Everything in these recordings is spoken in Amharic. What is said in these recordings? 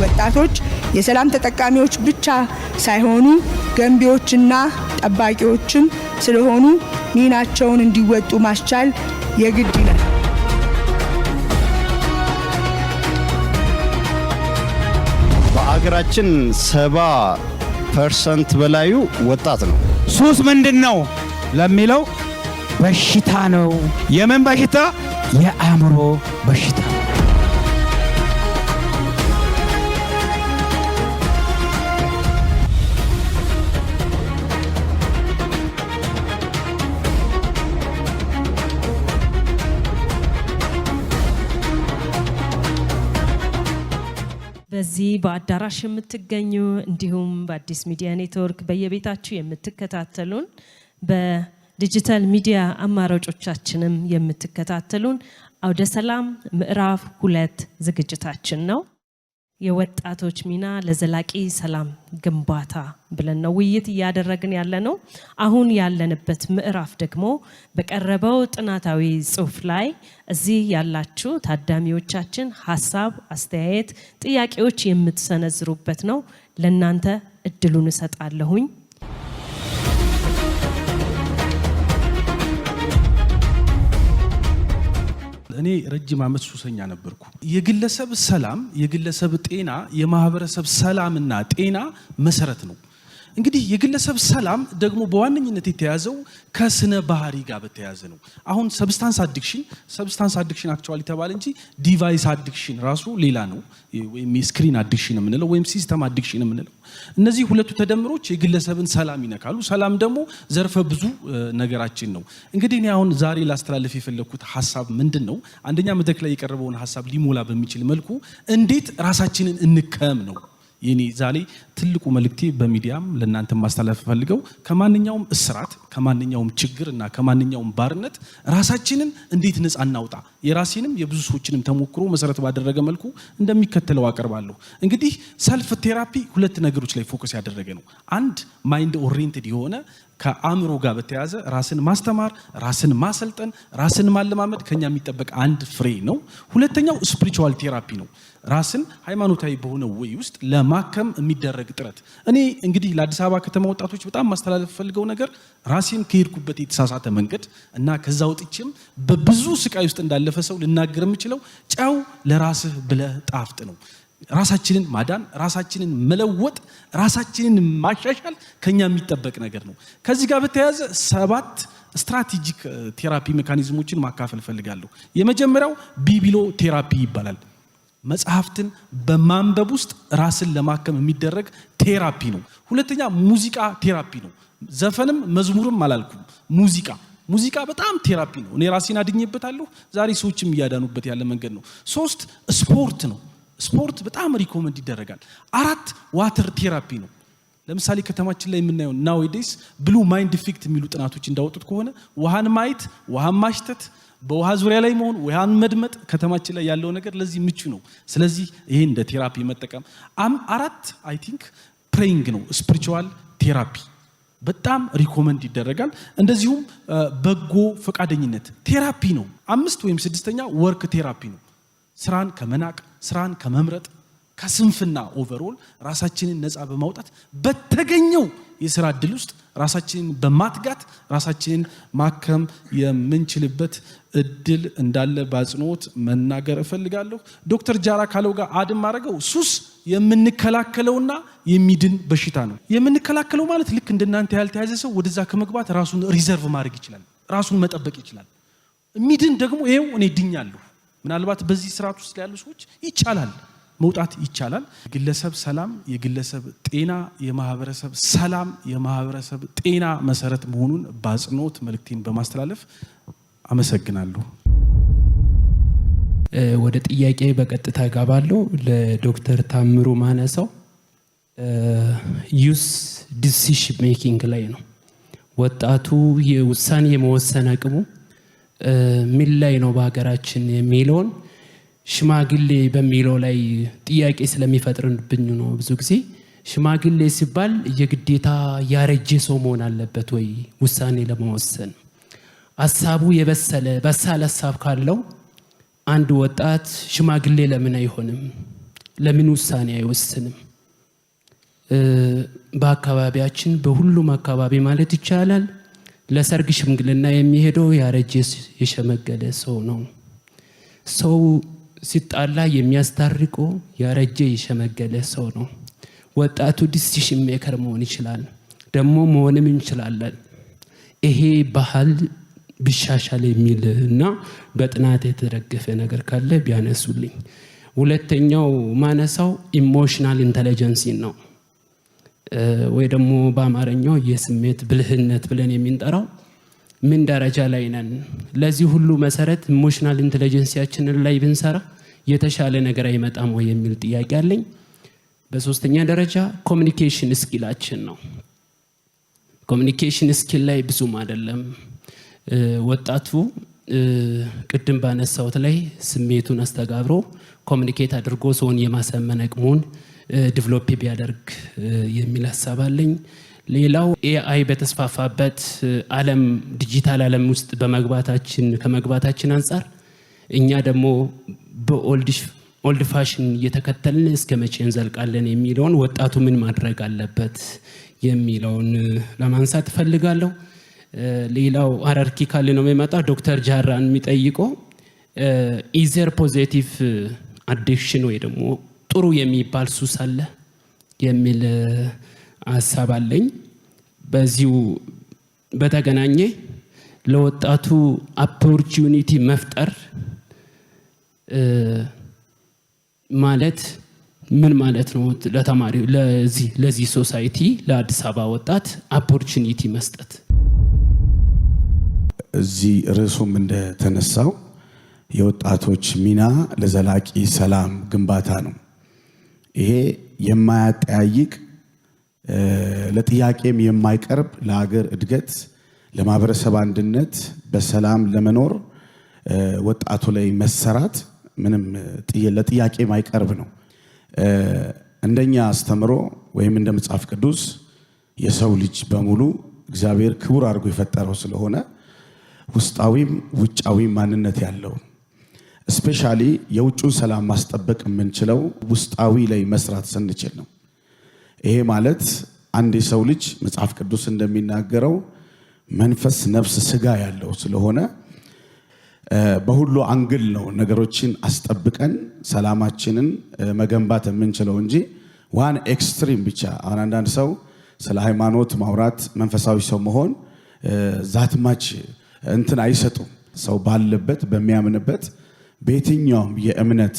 ወጣቶች የሰላም ተጠቃሚዎች ብቻ ሳይሆኑ ገንቢዎችና ጠባቂዎችም ስለሆኑ ሚናቸውን እንዲወጡ ማስቻል የግድ ይላል። በአገራችን 70% በላዩ ወጣት ነው። ሱስ ምንድነው ለሚለው በሽታ ነው። የምን በሽታ? የአእምሮ በሽታ። በዚህ በአዳራሽ የምትገኙ እንዲሁም በአዲስ ሚዲያ ኔትወርክ በየቤታችሁ የምትከታተሉን በዲጂታል ሚዲያ አማራጮቻችንም የምትከታተሉን አውደ ሰላም ምዕራፍ 2 ዝግጅታችን ነው። የወጣቶች ሚና ለዘላቂ ሰላም ግንባታ ብለን ነው ውይይት እያደረግን ያለነው። አሁን ያለንበት ምዕራፍ ደግሞ በቀረበው ጥናታዊ ጽሑፍ ላይ እዚህ ያላችሁ ታዳሚዎቻችን ሐሳብ፣ አስተያየት፣ ጥያቄዎች የምትሰነዝሩበት ነው። ለእናንተ እድሉን እሰጣለሁኝ። እኔ ረጅም ዓመት ሱሰኛ ነበርኩ። የግለሰብ ሰላም፣ የግለሰብ ጤና የማህበረሰብ ሰላምና ጤና መሰረት ነው። እንግዲህ የግለሰብ ሰላም ደግሞ በዋነኝነት የተያዘው ከስነ ባህሪ ጋር በተያዘ ነው። አሁን ሰብስታንስ አዲክሽን አክቹአሊ ተባለ እንጂ ዲቫይስ አዲክሽን ራሱ ሌላ ነው። ወይም የስክሪን አዲክሽን የምንለው ወይም ሲስተም አዲክሽን የምንለው እነዚህ ሁለቱ ተደምሮች የግለሰብን ሰላም ይነካሉ። ሰላም ደግሞ ዘርፈ ብዙ ነገራችን ነው። እንግዲህ እኔ አሁን ዛሬ ላስተላልፍ የፈለኩት ሐሳብ ምንድነው? አንደኛ መድረክ ላይ የቀረበውን ሐሳብ ሊሞላ በሚችል መልኩ እንዴት ራሳችንን እንከም ነው የኔ ዛሬ ትልቁ መልእክቴ። በሚዲያም ለእናንተ ማስተላለፍ ፈልገው ከማንኛውም እስራት፣ ከማንኛውም ችግርና ከማንኛውም ባርነት ራሳችንን እንዴት ነፃ እናውጣ፣ የራሴንም የብዙ ሰዎችንም ተሞክሮ መሰረት ባደረገ መልኩ እንደሚከተለው አቀርባለሁ። እንግዲህ ሰልፍ ቴራፒ ሁለት ነገሮች ላይ ፎከስ ያደረገ ነው። አንድ ማይንድ ኦሪየንትድ የሆነ ከአእምሮ ጋር በተያዘ ራስን ማስተማር፣ ራስን ማሰልጠን፣ ራስን ማለማመድ ከኛ የሚጠበቅ አንድ ፍሬ ነው። ሁለተኛው ስፒሪቹዋል ቴራፒ ነው። ራስን ሃይማኖታዊ በሆነ ወይ ውስጥ ለማከም የሚደረግ ጥረት። እኔ እንግዲህ ለአዲስ አበባ ከተማ ወጣቶች በጣም ማስተላለፍ ፈልገው ነገር ራሴን ከሄድኩበት የተሳሳተ መንገድ እና ከዛ ወጥቼም በብዙ ስቃይ ውስጥ እንዳለፈ ሰው ልናገር የምችለው ጨው ለራስህ ብለህ ጣፍጥ ነው። ራሳችንን ማዳን፣ ራሳችንን መለወጥ፣ ራሳችንን ማሻሻል ከኛ የሚጠበቅ ነገር ነው። ከዚህ ጋር በተያያዘ 7 ስትራቴጂክ ቴራፒ ሜካኒዝሞችን ማካፈል ፈልጋለሁ። የመጀመሪያው ቢቢሎ ቴራፒ ይባላል። መጽሐፍትን በማንበብ ውስጥ ራስን ለማከም የሚደረግ ቴራፒ ነው። ሁለተኛ ሙዚቃ ቴራፒ ነው። ዘፈንም መዝሙርም አላልኩም፣ ሙዚቃ በጣም ቴራፒ ነው። እኔ ራሴን አድኜበታለሁ፣ ዛሬ ሰዎችም እያዳኑበት ያለ መንገድ ነው። 3 ስፖርት ነው። ስፖርት በጣም ሪኮመንድ ይደረጋል። 4 ዋተር ቴራፒ ነው። ለምሳሌ ከተማችን ላይ የምናየው ናውዴስ ብሉ ማይንድ ኢፌክት የሚሉ ጥናቶች እንዳወጡት ከሆነ ውሃን ማየት፣ ውሃን ማሽተት፣ በውሃ ዙሪያ ላይ መሆን፣ ውሃን መድመጥ ከተማችን ላይ ያለው ነገር ለዚህ ምቹ ነው። ስለዚህ ይሄን እንደ ቴራፒ መጠቀም። 4 አይ ቲንክ ፕሬይንግ ነው። ስፒሪቹዋል ቴራፒ በጣም ሪኮመንድ ይደረጋል። እንደዚሁም በጎ ፈቃደኝነት ቴራፒ ነው። 5 ወይም 6ኛ ወርክ ቴራፒ ነው። ስራን ከመናቅ፣ ስራን ከመምረጥ፣ ከስንፍና ኦቨርኦል ራሳችንን ነፃ በማውጣት በተገኘው የሥራ ዕድል ውስጥ ራሳችንን በማትጋት ራሳችንን ማከም የምንችልበት እድል እንዳለ በአጽንኦት መናገር እፈልጋለሁ። ዶክተር ጃራ ካለው ጋር አድም ማድረገው ሱስ የምንከላከለውና የሚድን በሽታ ነው። የምንከላከለው ማለት ልክ እንደናንተ ያልተያዘ ሰው ወደዛ ከመግባት ራሱን ሪዘርቭ ማድረግ ይችላል፣ ራሱን መጠበቅ ይችላል። የሚድን ደግሞ ይሄው እኔ ድኛለሁ። ምናልባት በዚህ ስርዓት ውስጥ ያሉ ሰዎች ይቻላል፣ መውጣት ይቻላል። የግለሰብ ሰላም፣ የግለሰብ ጤና የማህበረሰብ ሰላም፣ የማህበረሰብ ጤና መሰረት መሆኑን በአጽንኦት መልእክቴን በማስተላለፍ አመሰግናለሁ። ወደ ጥያቄ በቀጥታ ገባለሁ። ለዶክተር ታምሩ ማነሳው ዩስ ዲሲሽን ሜኪንግ ላይ ነው። ወጣቱ የውሳኔ የመወሰን አቅሙ ምን ላይ ነው በሀገራችን የሚለውን ሽማግሌ በሚለው ላይ ጥያቄ ስለሚፈጥርብኝ ነው። ብዙ ጊዜ ሽማግሌ ሲባል የግዴታ ያረጀ ሰው መሆን አለበት ወይ ውሳኔ ለመወሰን? ሐሳቡ የበሰለ በሳል ሐሳብ ካለው አንድ ወጣት ሽማግሌ ለምን አይሆንም? ለምን ውሳኔ አይወስንም? በአካባቢያችን በሁሉም አካባቢ ማለት ይቻላል ለሰርግ ሽምግልና የሚሄደው ያረጀ የሸመገለ ሰው ነው። ሰው ሲጣላ የሚያስታርቀው ያረጀ የሸመገለ ሰው ነው። ወጣቱ ዲሲሽን ሜከር መሆን ይችላል፣ ደግሞ መሆንም እንችላለን። ይሄ ባህል ቢሻሻል የሚል እና በጥናት የተደገፈ ነገር ካለ ቢያነሱልኝ። ሁለተኛው ማነሳው ኢሞሽናል ኢንተለጀንስ ነው፣ ወይ ደግሞ በአማርኛው የስሜት ብልህነት ብለን የምንጠራው። ምን ደረጃ ላይ ነን? ለዚህ ሁሉ መሰረት ኢሞሽናል ኢንተለጀንሲያችንን ላይ ብንሰራ የተሻለ ነገር አይመጣም ወይ የሚል ጥያቄ አለኝ። በሶስተኛ ደረጃ ኮሚኒኬሽን ስኪላችን ነው። ኮሚኒኬሽን ስኪል ላይ ብዙም አይደለም። ወጣቱ ቅድም ባነሳውት ላይ ስሜቱን አስተጋብሮ ኮሚኒኬት አድርጎ ሰውን የማሰመን አቅሙን ዲቨሎፕ ቢያደርግ የሚል ሀሳብ አለኝ። ሌላው ኤአይ በተስፋፋበት ዓለም ዲጂታል ዓለም ውስጥ ከመግባታችን አንፃር እኛ ደግሞ በኦልድ ፋሽን እየተከተልን እስከ መቼ እንዘልቃለን የሚለውን ወጣቱ ምን ማድረግ አለበት የሚለውን ለማንሳት እፈልጋለሁ። ሌላው ሃይራርኪካል ነው የሚመጣው። ዶክተር ጃራን የሚጠይቀው ኢዘር ፖዚቲቭ አዲክሽን ወይ ደግሞ ጥሩ የሚባል ሱስ አለ የሚል ሀሳብ አለኝ። በዚሁ በተገናኘ ለወጣቱ ኦፖርቹኒቲ መፍጠር ማለት ምን ማለት ነው? ለተማሪው ለዚህ ሶሳይቲ ለአዲስ አበባ ወጣት ኦፖርቹኒቲ መስጠት። እዚህ ርዕሱም እንደተነሳው የወጣቶች ሚና ለዘላቂ ሰላም ግንባታ ነው። ይሄ የማያጠያይቅ ለጥያቄም የማይቀርብ ለሀገር እድገት፣ ለማህበረሰብ አንድነት፣ በሰላም ለመኖር ወጣቱ ላይ መሰራት ምንም ለጥያቄ የማይቀርብ ነው። እንደኛ አስተምሮ ወይም እንደ መጽሐፍ ቅዱስ የሰው ልጅ በሙሉ እግዚአብሔር ክቡር አድርጎ የፈጠረው ስለሆነ ውስጣዊም ውጫዊም ማንነት ያለው ስፔሻሊ የውጩን ሰላም ማስጠበቅ የምንችለው ውስጣዊ ላይ መስራት ስንችል ነው። ይሄ ማለት አንድ የሰው ልጅ መጽሐፍ ቅዱስ እንደሚናገረው መንፈስ፣ ነፍስ፣ ስጋ ያለው ስለሆነ በሁሉ አንግል ነው ነገሮችን አስጠብቀን ሰላማችንን መገንባት የምንችለው እንጂ ዋን ኤክስትሪም ብቻ። አንዳንድ ሰው ስለ ሃይማኖት ማውራት መንፈሳዊ ሰው መሆን ዛትማች እንትን አይሰጡም። ሰው ባለበት በሚያምንበት በየትኛውም የእምነት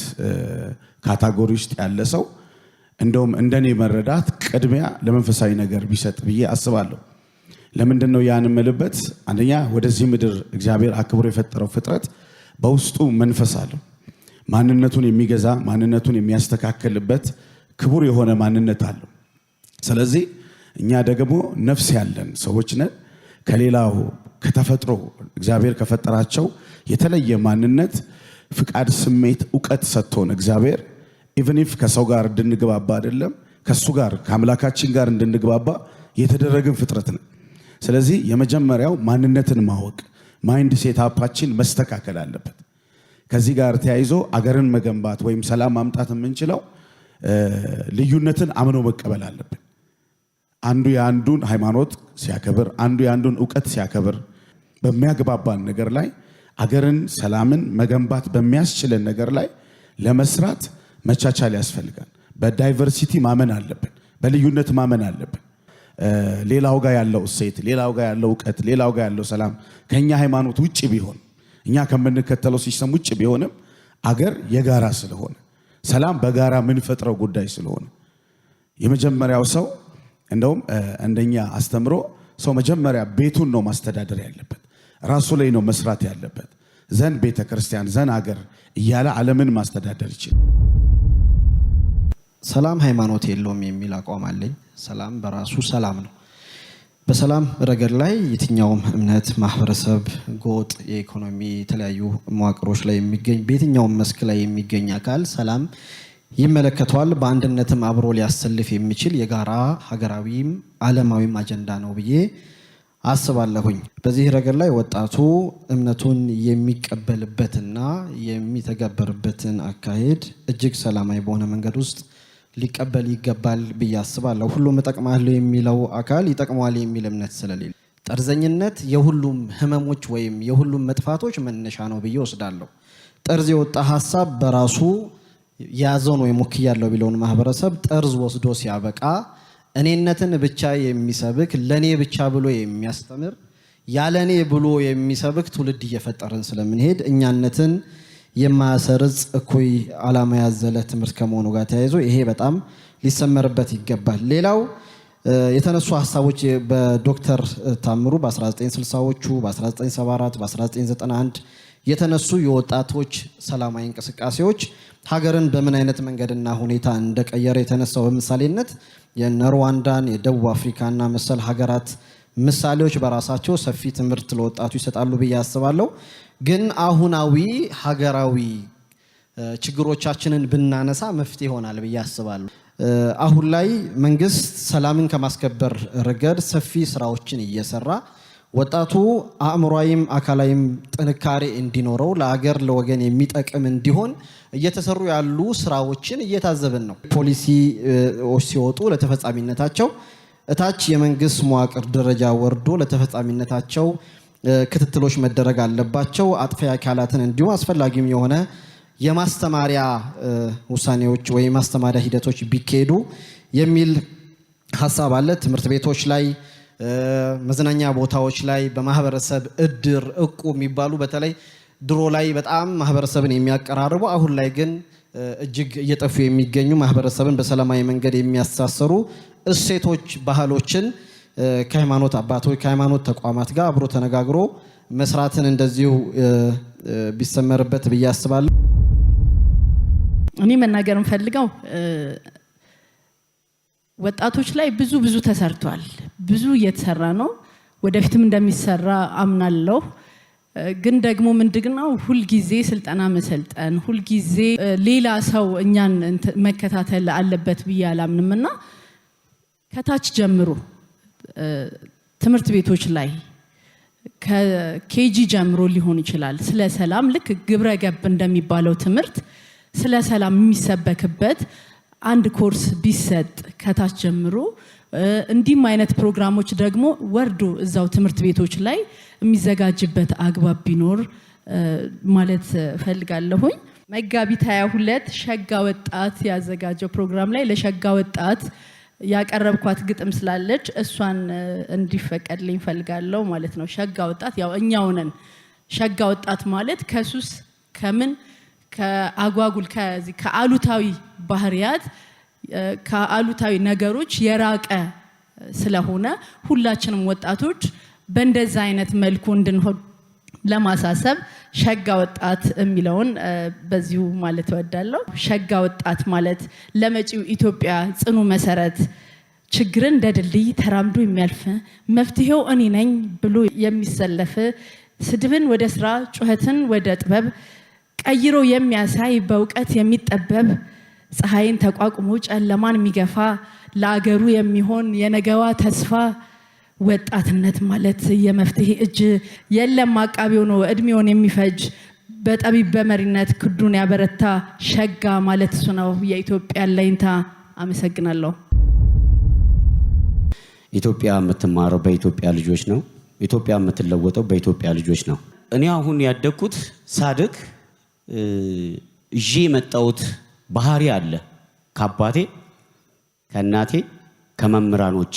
ካታጎሪ ውስጥ ያለ ሰው እንደውም እንደኔ መረዳት ቅድሚያ ለመንፈሳዊ ነገር ቢሰጥ ብዬ አስባለሁ። ለምንድን ነው ያን የምልበት? አንደኛ ወደዚህ ምድር እግዚአብሔር አክብሮ የፈጠረው ፍጥረት በውስጡ መንፈስ አለው። ማንነቱን የሚገዛ ማንነቱን የሚያስተካክልበት ክቡር የሆነ ማንነት አለው። ስለዚህ እኛ ደግሞ ነፍስ ያለን ሰዎች ነን። ከሌላው ከተፈጥሮ እግዚአብሔር ከፈጠራቸው የተለየ ማንነት፣ ፍቃድ፣ ስሜት፣ ዕውቀት ሰጥቶን እግዚአብሔር ኢቭን ኢፍ ከሰው ጋር እንድንግባባ አይደለም ከሱ ጋር ከአምላካችን ጋር እንድንግባባ የተደረገን ፍጥረት ነን። ስለዚህ የመጀመሪያው ማንነትን ማወቅ፣ ማይንድ ሴታፓችን መስተካከል አለበት። ከዚህ ጋር ተያይዞ አገርን መገንባት ወይም ሰላም ማምጣት የምንችለው ልዩነትን አምኖ መቀበል አለብን። አንዱ የአንዱን ሃይማኖት ሲያከብር፣ አንዱ የአንዱን ዕውቀት ሲያከብር፣ በሚያግባባን ነገር ላይ አገርን ሰላምን መገንባት በሚያስችለን ነገር ላይ ለመስራት መቻቻል ያስፈልጋል። በዳይቨርሲቲ ማመን አለብን፣ በልዩነት ማመን አለብን። ሌላው ጋር ያለው እሴት፣ ሌላው ጋር ያለው ዕውቀት፣ ሌላው ጋር ያለው ሰላም ከኛ ሃይማኖት ውጪ ቢሆን እኛ ከምንከተለው ሲስተም ውጪ ቢሆንም አገር የጋራ ስለሆነ ሰላም በጋራ የምንፈጥረው ጉዳይ ስለሆነ የመጀመሪያው ሰው እንደውም እንደኛ አስተምሮ ሰው መጀመሪያ ቤቱን ነው ማስተዳደር ያለበት፣ ራሱ ላይ ነው መስራት ያለበት። ዘን ቤተክርስቲያን፣ ዘን አገር እያለ ዓለምን ማስተዳደር ይችላል። ሰላም ሃይማኖት የለውም የሚል አቋም አለኝ። ሰላም በራሱ ሰላም ነው። በሰላም ረገድ ላይ የትኛውም እምነት፣ ማህበረሰብ፣ ጎጥ፣ የኢኮኖሚ የተለያዩ መዋቅሮች ላይ የሚገኝ በየትኛውም መስክ ላይ የሚገኝ አካል ሰላም ይመለከተዋል። በአንድነትም አብሮ ሊያሰልፍ የሚችል የጋራ ሀገራዊም ዓለማዊም አጀንዳ ነው ብዬ አስባለሁኝ። በዚህ ረገድ ላይ ወጣቱ እምነቱን የሚቀበልበትና የሚተገበርበትን አካሄድ እጅግ ሰላማዊ በሆነ መንገድ ውስጥ ሊቀበል ይገባል ብዬ አስባለሁ። ሁሉም እጠቅማለሁ የሚለው አካል ይጠቅመዋል የሚል እምነት ስለሌለ ጠርዘኝነት የሁሉም ህመሞች ወይም የሁሉም መጥፋቶች መነሻ ነው ብዬ ወስዳለሁ። ጠርዝ የወጣ ሀሳብ በራሱ ያዘውን ወይም ወክያለሁ ቢለውን ማህበረሰብ ጠርዝ ወስዶ ሲያበቃ እኔነትን ብቻ የሚሰብክ ለኔ ብቻ ብሎ የሚያስተምር ያለኔ ብሎ የሚሰብክ ትውልድ እየፈጠርን ስለምንሄድ እኛነትን የማያሰርጽ እኩይ ዓላማ ያዘለ ትምህርት ከመሆኑ ጋር ተያይዞ ይሄ በጣም ሊሰመርበት ይገባል። ሌላው የተነሱ ሀሳቦች በዶክተር ታምሩ በ1960ዎቹ በ1974 በ1991 የተነሱ የወጣቶች ሰላማዊ እንቅስቃሴዎች ሀገርን በምን አይነት መንገድና ሁኔታ እንደቀየረ የተነሳው በምሳሌነት የሩዋንዳን የደቡብ አፍሪካና መሰል ሀገራት ምሳሌዎች በራሳቸው ሰፊ ትምህርት ለወጣቱ ይሰጣሉ ብዬ አስባለሁ። ግን አሁናዊ ሀገራዊ ችግሮቻችንን ብናነሳ መፍትሄ ይሆናል ብዬ አስባለሁ። አሁን ላይ መንግስት ሰላምን ከማስከበር ረገድ ሰፊ ስራዎችን እየሰራ ወጣቱ አእምሯዊም አካላዊም ጥንካሬ እንዲኖረው ለሀገር ለወገን የሚጠቅም እንዲሆን እየተሰሩ ያሉ ስራዎችን እየታዘብን ነው። ፖሊሲዎች ሲወጡ ለተፈጻሚነታቸው እታች የመንግስት መዋቅር ደረጃ ወርዶ ለተፈጻሚነታቸው ክትትሎች መደረግ አለባቸው። አጥፊ አካላትን እንዲሁ አስፈላጊም የሆነ የማስተማሪያ ውሳኔዎች ወይ ማስተማሪያ ሂደቶች ቢካሄዱ የሚል ሐሳብ አለ። ትምህርት ቤቶች ላይ፣ መዝናኛ ቦታዎች ላይ በማህበረሰብ እድር እቁብ የሚባሉ በተለይ ድሮ ላይ በጣም ማህበረሰብን የሚያቀራርቡ አሁን ላይ ግን እጅግ እየጠፉ የሚገኙ ማህበረሰብን በሰላማዊ መንገድ የሚያስተሳሰሩ እሴቶች፣ ባህሎችን ከሃይማኖት አባቶች ከሃይማኖት ተቋማት ጋር አብሮ ተነጋግሮ መስራትን እንደዚሁ ቢሰመርበት ብዬ አስባለሁ። እኔ መናገር እንፈልገው ወጣቶች ላይ ብዙ ተሰርቷል። ብዙ እየተሰራ ነው። ወደፊትም እንደሚሰራ አምናለሁ። ግን ደግሞ ምንድነው ሁል ጊዜ ስልጠና መሰልጠን፣ ሁል ጊዜ ሌላ ሰው እኛን መከታተል አለበት ብዬ አላምንምና ከታች ጀምሮ ትምህርት ቤቶች ላይ ከኬጂ ጀምሮ ሊሆን ይችላል ስለ ሰላም ልክ ግብረ ገብ እንደሚባለው ትምህርት ስለ ሰላም የሚሰበክበት አንድ ኮርስ ቢሰጥ ከታች ጀምሮ እንዲህም አይነት ፕሮግራሞች ደግሞ ወርዶ እዛው ትምህርት ቤቶች ላይ የሚዘጋጅበት አግባብ ቢኖር ማለት ፈልጋለሁኝ። መጋቢት 22 ሸጋ ወጣት ያዘጋጀው ፕሮግራም ላይ ለሸጋ ወጣት ያቀረብኳት ግጥም ስላለች እሷን እንዲፈቀድልኝ ፈልጋለሁ ማለት ነው። ሸጋ ወጣት ያው እኛው ነን። ሸጋ ወጣት ማለት ከሱስ ከምን ከአጓጉል ከአሉታዊ ባህሪያት ከአሉታዊ ነገሮች የራቀ ስለሆነ ሁላችንም ወጣቶች በእንደዛ አይነት መልኩ እንድንሆን ለማሳሰብ ሸጋ ወጣት የሚለውን በዚሁ ማለት እወዳለሁ። ሸጋ ወጣት ማለት ለመጪው ኢትዮጵያ ጽኑ መሰረት፣ ችግርን እንደ ድልድይ ተራምዶ የሚያልፍ መፍትሄው እኔ ነኝ ብሎ የሚሰለፍ፣ ስድብን ወደ ስራ ጩኸትን ወደ ጥበብ ቀይሮ የሚያሳይ በእውቀት የሚጠበብ፣ ፀሐይን ተቋቁሞ ጨለማን የሚገፋ ለአገሩ የሚሆን የነገዋ ተስፋ፣ ወጣትነት ማለት የመፍትሄ እጅ የለም አቃቢው ነው እድሜውን የሚፈጅ፣ በጠቢብ በመሪነት ክዱን ያበረታ፣ ሸጋ ማለት እሱ ነው የኢትዮጵያ ለይንታ። አመሰግናለሁ። ኢትዮጵያ የምትማረው በኢትዮጵያ ልጆች ነው። ኢትዮጵያ የምትለወጠው በኢትዮጵያ ልጆች ነው። እኔ አሁን ያደግኩት ሳድግ እጄ የመጣሁት ባህሪ አለ ከአባቴ ከእናቴ ከመምህራኖቼ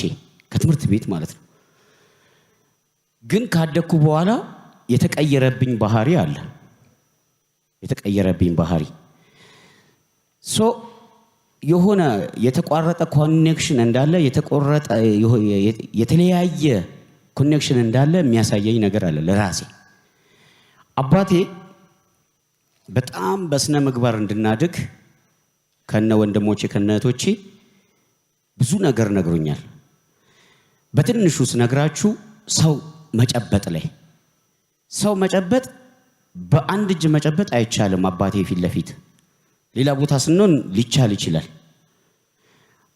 ከትምህርት ቤት ማለት ነው። ግን ካደግኩ በኋላ የተቀየረብኝ ባህሪ አለ። የተቀየረብኝ ባህሪ የሆነ የተቋረጠ ኮኔክሽን እንዳለ የተቆረጠ የተለያየ ኮኔክሽን እንዳለ የሚያሳየኝ ነገር አለ ለራሴ። አባቴ በጣም በስነ ምግባር እንድናድግ ከነ ወንድሞቼ ከነ እህቶቼ ብዙ ነገር ነግሮኛል። በትንሹ ስነግራችሁ ሰው መጨበጥ ላይ ሰው መጨበጥ በአንድ እጅ መጨበጥ አይቻልም። አባቴ ፊት ለፊት ሌላ ቦታ ስንሆን ሊቻል ይችላል።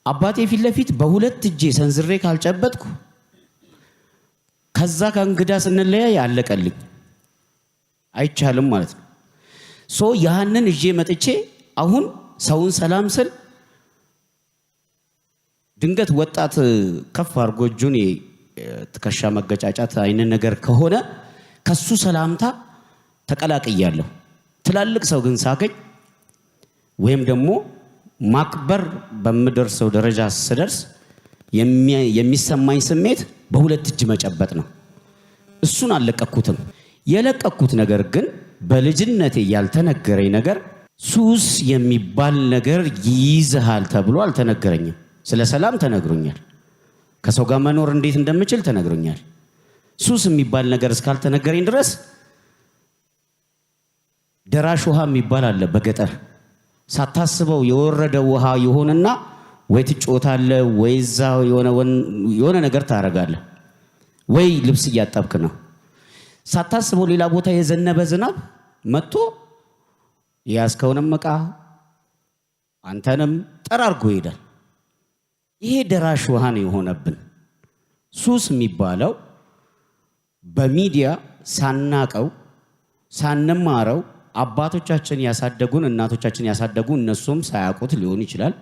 አባቴ ፊት ለፊት በሁለት እጄ ሰንዝሬ ካልጨበጥኩ ከዛ ከእንግዳ ስንለያይ አለቀልኝ አይቻልም ማለት ነው። ሶ ያንን እጄ መጥቼ አሁን ሰውን ሰላም ስል ድንገት ወጣት ከፍ አድርጎ እጁን ትከሻ መገጫጫት አይነት ነገር ከሆነ ከሱ ሰላምታ ተቀላቅያለሁ። ትላልቅ ሰው ግን ሳገኝ ወይም ደግሞ ማክበር በምደርሰው ደረጃ ስደርስ የሚሰማኝ ስሜት በሁለት እጅ መጨበጥ ነው። እሱን አልለቀኩትም። የለቀኩት ነገር ግን በልጅነቴ ያልተነገረኝ ነገር ሱስ የሚባል ነገር ይይዝሃል ተብሎ አልተነገረኝም። ስለ ሰላም ተነግሮኛል። ከሰው ጋር መኖር እንዴት እንደምችል ተነግሮኛል። ሱስ የሚባል ነገር እስካልተነገረኝ ድረስ ደራሽ ውሃ የሚባል አለ በገጠር ሳታስበው የወረደ ውሃ ይሆንና ወይ ትጮታለህ ወይ እዛው የሆነ ነገር ታረጋለህ ወይ ልብስ እያጠብክ ነው። ሳታስበው ሌላ ቦታ የዘነበ ዝናብ መጥቶ ያስከውንም ዕቃ አንተንም ጠራርጎ ይሄዳል። ይሄ ደራሽ ውሃ ነው የሆነብን። ሱስ የሚባለው በሚዲያ ሳናቀው ሳንማረው አባቶቻችን ያሳደጉን እናቶቻችን ያሳደጉ እነሱም ሳያውቁት ሊሆን ይችላል።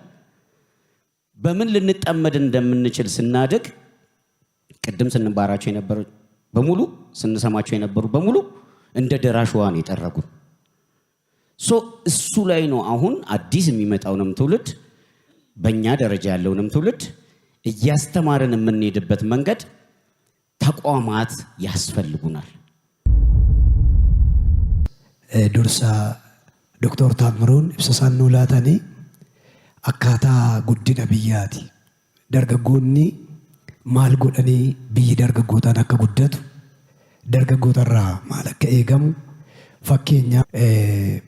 በምን ልንጠመድ እንደምንችል ስናድግ ቅድም ስንባራቸው የነበሩ በሙሉ ስንሰማቸው የነበሩ በሙሉ እንደ ደራሽ ውሃ ነው የጠረጉን። እሱ ላይ ነው አሁን አዲስ የሚመጣውንም ትውልድ በእኛ ደረጃ ያለውንም ትውልድ እያስተማርን የምንሄድበት መንገድ ተቋማት ያስፈልጉናል። ዱርሳ ዶክተር ታምሩን ibsasan nu laatanii akkaataa guddina biyyaati. Dargaggoonni maal godhanii biyyi dargaggootaan akka guddatu dargaggootarraa maal akka eegamu fakkeenya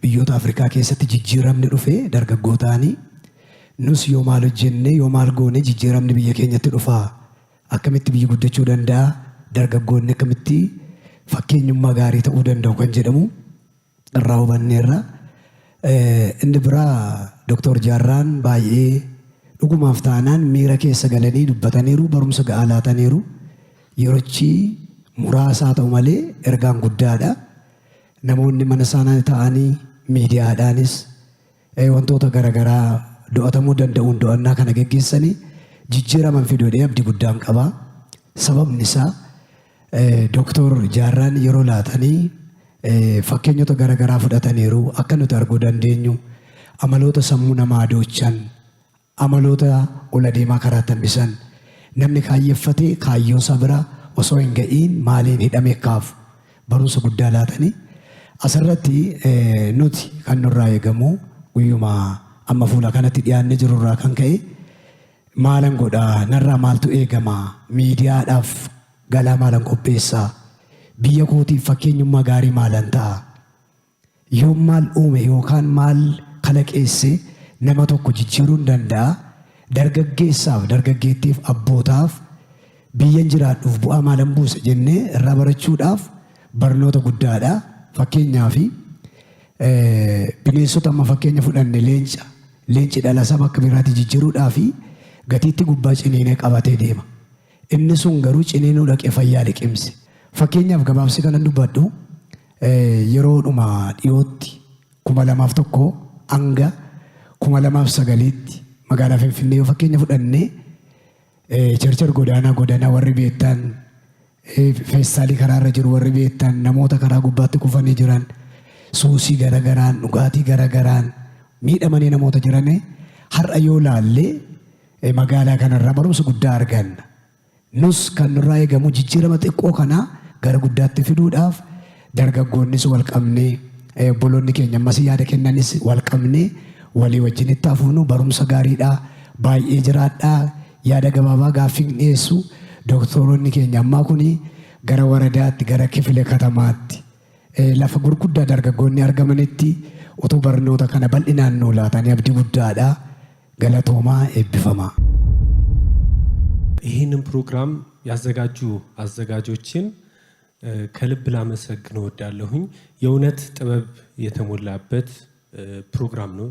biyyoota Afrikaa keessatti jijjiiramni dhufee dargaggootaanii nus yoo maal hojjenne yoo maal goone jijjiiramni biyya keenyatti dhufaa akkamitti biyyi guddachuu danda'a dargaggoonni akkamitti fakkeenyummaa gaarii ta'uu danda'u kan jedhamu irraa hubanneerra. Inni biraa Dr. Jaarraan baay'ee dhugumaaf taanaan miira keessa galanii dubbataniiru barumsa ga'aa laataniiru yeroochi muraasaa ta'u malee ergaan guddaadha. Namoonni mana isaanii ta'anii miidiyaadhaanis wantoota garaagaraa do'atamuu danda'uun do'annaa kana geggeessanii jijjiiraman fiduudhee abdii guddaan qaba. Sababni isaa Dr. Jaarraan yeroo laatanii fakkeenyota garaagaraa fudhataniiru akka nuti arguu dandeenyu amaloota sammuu namaa doochan amaloota ol adeemaa karaa tambisan namni kaayyeeffatee kaayyoo isaa bira osoo hin ga'iin maaliin hidhamee kaaf barumsa guddaa laatanii asirratti nuti kan nurraa eegamu guyyuma amma fuula kanatti dhiyaannee jirurraa kan ka'e maalan godhaa narraa maaltu eegama miidiyaadhaaf galaa maalan qopheessaa biyya kootiif fakkeenyummaa gaarii maalan ta'a yoo maal uume yookaan maal kalaqeesse nama tokko jijjiiruun danda'a dargaggeessaaf dargaggeettiif abbootaaf biyyan jiraadhuuf bu'aa maalan buusa jennee irraa barachuudhaaf barnoota guddaadha. Fakkeenyaaf bineensota amma fakkeenya fudhanne leenci dhala saba akka biraatti jijjiiruudhaaf gatiitti gubbaa ciniinee qabatee deema. Inni sun garuu ciniinuu dhaqee fayyaa liqimse. Fakkeenyaaf gabaabsi kanan dubbadhu yeroodhuma dhiyootti 2001 hanga 2009tti magaalaa Finfinnee yoo fakkeenya fudhannee chercher godaanaa warri beektan feestaalii karaarra jiru warri beektan namoota karaa gubbaatti kufanii jiran suusii garagaraan dhugaatii garagaraan miidhamanii namoota jiran har'a yoo laallee magaalaa kanarraa barumsa guddaa arganna. Nus kan nurraa eegamu jijjiirama xiqqoo kanaa gara guddaatti fiduudhaaf dargaggoonnis wal qabnee obboloonni keenya ammas yaada kennanis wal qabnee walii wajjinitti hafuunu barumsa gaariidhaa baay'ee jiraadhaa yaada gabaabaa gaaffii dhiyeessu doktoroonni keenya ammaa kuni gara waradaatti gara kifile katamaatti lafa gurguddaa dargaggoonni argamanitti utuu barnoota kana bal'inaan nuu laatanii abdii guddaadhaa galatoomaa eebbifamaa. ይህንን ፕሮግራም ያዘጋጁ አዘጋጆችን ከልብ ላመሰግን እወዳለሁኝ። የእውነት ጥበብ የተሞላበት ፕሮግራም ነው።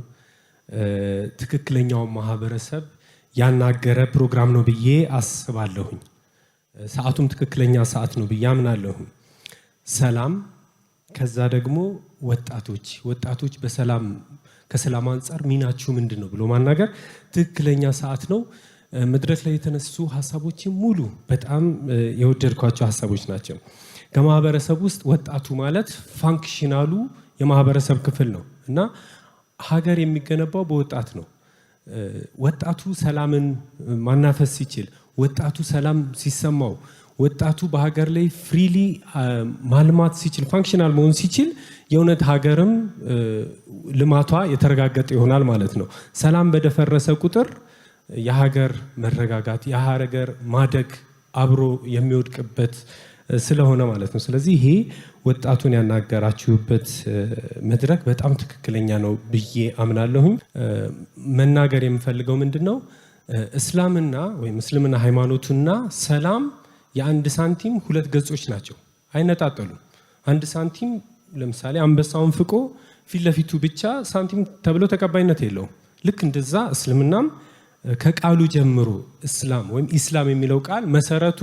ትክክለኛውን ማህበረሰብ ያናገረ ፕሮግራም ነው ብዬ አስባለሁኝ። ሰዓቱም ትክክለኛ ሰዓት ነው ብዬ አምናለሁ። ሰላም፣ ከዛ ደግሞ ወጣቶች በሰላም ከሰላም አንጻር ሚናችሁ ምንድን ነው ብሎ ማናገር ትክክለኛ ሰዓት ነው። መድረክ ላይ የተነሱ ሀሳቦች ሙሉ በጣም የወደድኳቸው ሀሳቦች ናቸው። ከማህበረሰብ ውስጥ ወጣቱ ማለት ፋንክሽናሉ የማህበረሰብ ክፍል ነው እና ሀገር የሚገነባው በወጣት ነው። ወጣቱ ሰላምን ማናፈስ ሲችል፣ ወጣቱ ሰላም ሲሰማው፣ ወጣቱ በሀገር ላይ ፍሪሊ ማልማት ሲችል፣ ፋንክሽናል መሆን ሲችል የእውነት ሀገርም ልማቷ የተረጋገጠ ይሆናል ማለት ነው። ሰላም በደፈረሰ ቁጥር የሀገር መረጋጋት የሀገር ማደግ አብሮ የሚወድቅበት ስለሆነ ማለት ነው። ስለዚህ ይሄ ወጣቱን ያናገራችሁበት መድረክ በጣም ትክክለኛ ነው ብዬ አምናለሁኝ። መናገር የምፈልገው ምንድነው እስላምና ወይም እስልምና ሃይማኖቱና ሰላም የአንድ ሳንቲም ሁለት ገጾች ናቸው፣ አይነጣጠሉም። አንድ ሳንቲም ለምሳሌ አንበሳውን ፍቆ ፊት ለፊቱ ብቻ ሳንቲም ተብሎ ተቀባይነት የለውም። ልክ እንደዛ እስልምናም ከቃሉ ጀምሮ እስላም ወይም ኢስላም የሚለው ቃል መሰረቱ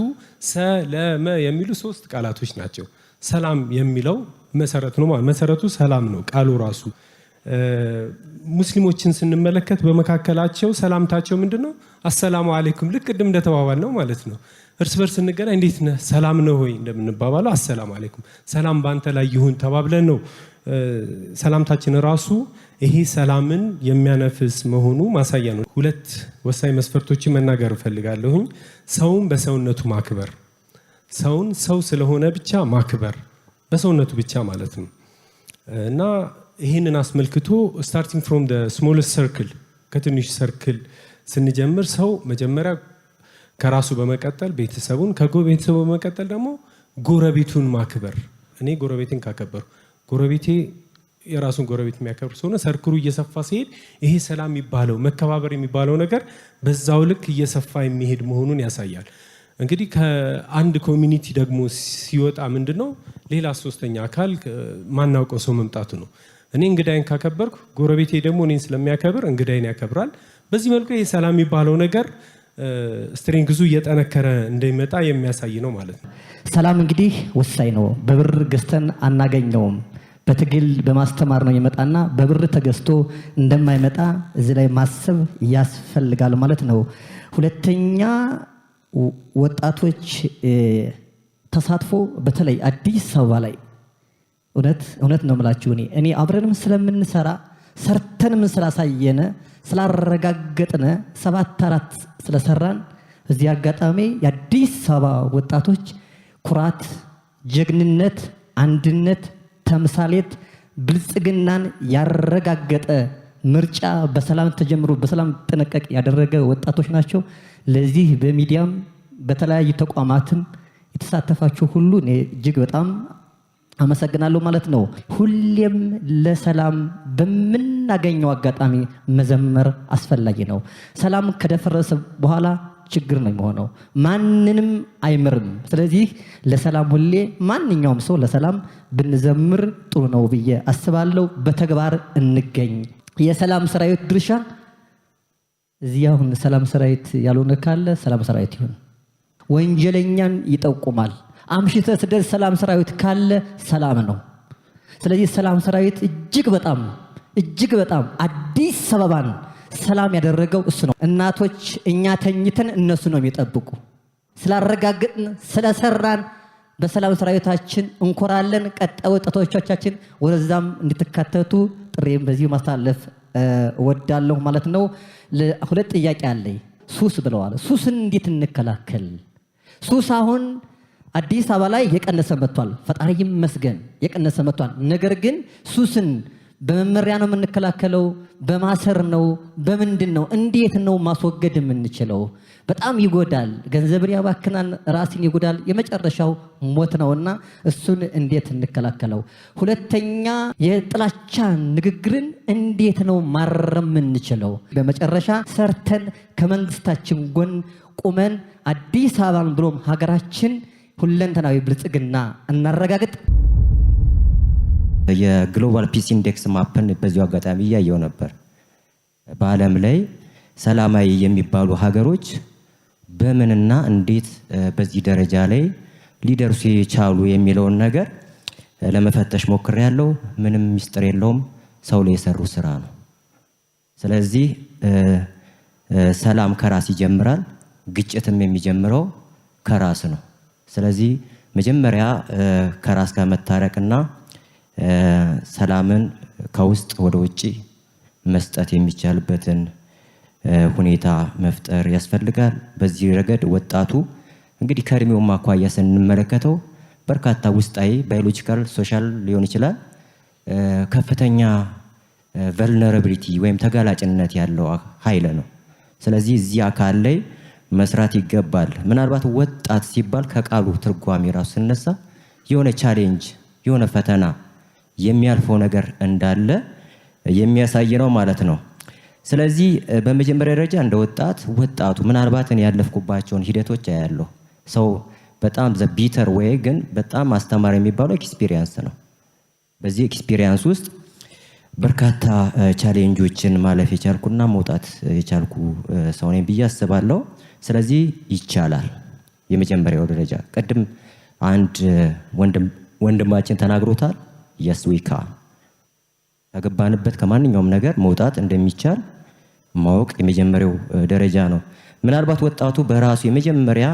ሰለመ የሚሉ 3 ቃላቶች ናቸው። ሰላም የሚለው መሰረት ነው፣ መሰረቱ ሰላም ነው ቃሉ ራሱ። ሙስሊሞችን ስንመለከት በመካከላቸው ሰላምታቸው ምንድነው? አሰላሙ አለይኩም፣ ልክ ቅድም እንደተባባል ነው ማለት ነው። እርስ በርስ ስንገናኝ እንዴት ነህ ሰላም ነው ሆይ እንደምንባባለው አሰላሙ አለይኩም ሰላም ባንተ ላይ ይሁን ተባብለን ነው ሰላምታችን ራሱ ይሄ ሰላምን የሚያነፍስ መሆኑ ማሳያ ነው። 2 ወሳኝ መስፈርቶችን መናገር እፈልጋለሁኝ። ሰውን በሰውነቱ ማክበር፣ ሰውን ሰው ስለሆነ ብቻ ማክበር፣ በሰውነቱ ብቻ ማለት ነው እና ይህንን አስመልክቶ ስታርቲንግ ፍሮም ስሞለስት ሰርክል ከትንሽ ሰርክል ስንጀምር ሰው መጀመሪያ ከራሱ በመቀጠል ቤተሰቡን፣ ከቤተሰቡ በመቀጠል ደግሞ ጎረቤቱን ማክበር። እኔ ጎረቤትን ካከበሩ ጎረቤቴ የራሱን ጎረቤት የሚያከብር ስለሆነ ሰርክሉ እየሰፋ ሲሄድ ይሄ ሰላም የሚባለው መከባበር የሚባለው ነገር በዛው ልክ እየሰፋ የሚሄድ መሆኑን ያሳያል። እንግዲህ ከአንድ ኮሚኒቲ ደግሞ ሲወጣ ምንድነው ሌላ 3ኛ አካል ማናውቀው ሰው መምጣቱ ነው። እኔ እንግዳይን ካከበርኩ ጎረቤቴ ደግሞ እኔን ስለሚያከብር እንግዳይን ያከብራል። በዚህ መልኩ ይሄ ሰላም የሚባለው ነገር ስትሬንግዙ እየጠነከረ እንደሚመጣ የሚያሳይ ነው ማለት ነው። ሰላም እንግዲህ ወሳኝ ነው። በብር ገዝተን አናገኘውም። በትግል በማስተማር ነው የመጣና በብር ተገዝቶ እንደማይመጣ እዚህ ላይ ማሰብ ያስፈልጋል ማለት ነው። ሁለተኛ ወጣቶች ተሳትፎ በተለይ አዲስ አበባ ላይ እውነት ነው የምላችሁ እኔ አብረንም ስለምንሰራ ሰርተንም ስላሳየነ ስላረጋገጥነ 7-4 ስለሰራን እዚህ አጋጣሚ የአዲስ አበባ ወጣቶች ኩራት፣ ጀግንነት፣ አንድነት ተምሳሌት ብልጽግናን ያረጋገጠ ምርጫ በሰላም ተጀምሮ በሰላም ተጠናቀቅ ያደረገ ወጣቶች ናቸው። ለዚህ በሚዲያም በተለያዩ ተቋማትም የተሳተፋችሁ ሁሉ እኔ እጅግ በጣም አመሰግናለሁ ማለት ነው። ሁሌም ለሰላም በምናገኘው አጋጣሚ መዘመር አስፈላጊ ነው። ሰላም ከደፈረሰ በኋላ ችግር ነው የሚሆነው፣ ማንንም አይምርም። ስለዚህ ለሰላም ሁሌ ማንኛውም ሰው ለሰላም ብንዘምር ጥሩ ነው ብዬ አስባለሁ። በተግባር እንገኝ። የሰላም ሰራዊት ድርሻ እዚህ አሁን ሰላም ሰራዊት ያልሆነ ካለ ሰላም ሰራዊት ይሁን። ወንጀለኛን ይጠቁማል። አምሽተ ስደት ሰላም ሰራዊት ካለ ሰላም ነው። ስለዚህ ሰላም ሰራዊት እጅግ በጣም አዲስ አበባን ሰላም ያደረገው እሱ ነው። እናቶች እኛ ተኝተን እነሱ ነው የሚጠብቁ። ስላረጋግጥን ስለሰራን በሰላም ሰራዊታችን እንኮራለን። ቀጣይ ወጣቶቻችን ወደዛም እንድትካተቱ ጥሬም በዚህ ማስተላለፍ እወዳለሁ ማለት ነው። 2 ጥያቄ አለኝ። ሱስ ብለዋል። ሱስን እንዴት እንከላከል? ሱስ አሁን አዲስ አበባ ላይ የቀነሰ መጥቷል። ፈጣሪ ይመስገን የቀነሰ መጥቷል። ነገር ግን ሱስን በመመሪያ ነው የምንከላከለው? በማሰር ነው? በምንድን ነው? እንዴት ነው ማስወገድ የምንችለው? በጣም ይጎዳል፣ ገንዘብን ያባክናል፣ ራስን ይጎዳል፣ የመጨረሻው ሞት ነውና እሱን እንዴት እንከላከለው? ሁለተኛ የጥላቻ ንግግርን እንዴት ነው ማረም የምንችለው? በመጨረሻ ሰርተን ከመንግስታችን ጎን ቁመን አዲስ አበባን ብሎም ሀገራችን ሁለንተናዊ ብልጽግና እናረጋግጥ። የግሎባል ፒስ ኢንዴክስ ማፕን በዚሁ አጋጣሚ እያየው ነበር። በዓለም ላይ ሰላማዊ የሚባሉ ሀገሮች በምንና እንዴት በዚህ ደረጃ ላይ ሊደርሱ የቻሉ የሚለውን ነገር ለመፈተሽ ሞክሬያለሁ። ምንም ሚስጥር የለውም፣ ሰው ላይ የሰሩ ስራ ነው። ስለዚህ ሰላም ከራስ ይጀምራል፣ ግጭትም የሚጀምረው ከራስ ነው። ስለዚህ መጀመሪያ ከራስ ጋር መታረቅና ሰላምን ከውስጥ ወደ ውጪ መስጠት የሚቻልበትን ሁኔታ መፍጠር ያስፈልጋል። በዚህ ረገድ ወጣቱ እንግዲህ ከእድሜው ማኳያ ስንመለከተው በርካታ ውስጣዊ ባዮሎጂካል፣ ሶሻል ሊሆን ይችላል ከፍተኛ ቨልነራቢሊቲ ወይም ተጋላጭነት ያለው ኃይል ነው። ስለዚህ እዚህ አካል ላይ መስራት ይገባል። ምናልባት ወጣት ሲባል ከቃሉ ትርጓሜ ራሱ ስነሳ የሆነ ቻሌንጅ የሆነ ፈተና የሚያልፈው ነገር እንዳለ የሚያሳይ ነው ማለት ነው። ስለዚህ በመጀመሪያ ደረጃ እንደ ወጣቱ ምናልባት እኔ ያለፍኩባቸውን ሂደቶች አያለሁ። ሰው በጣም ዘ ቢተር ወይ ግን በጣም አስተማሪ የሚባለው ኤክስፒሪየንስ ነው። በዚህ ኤክስፒሪየንስ ውስጥ በርካታ ቻሌንጆችን ማለፍ የቻልኩና መውጣት የቻልኩ ሰው ነኝ ብዬ አስባለሁ። ስለዚህ ይቻላል። የመጀመሪያው ደረጃ ቅድም አንድ ወንድማችን ተናግሮታል። yes we can ከገባንበት ከማንኛውም ነገር መውጣት እንደሚቻል ማወቅ የመጀመሪያው ደረጃ ነው። ምናልባት ወጣቱ በራሱ የመጀመሪያ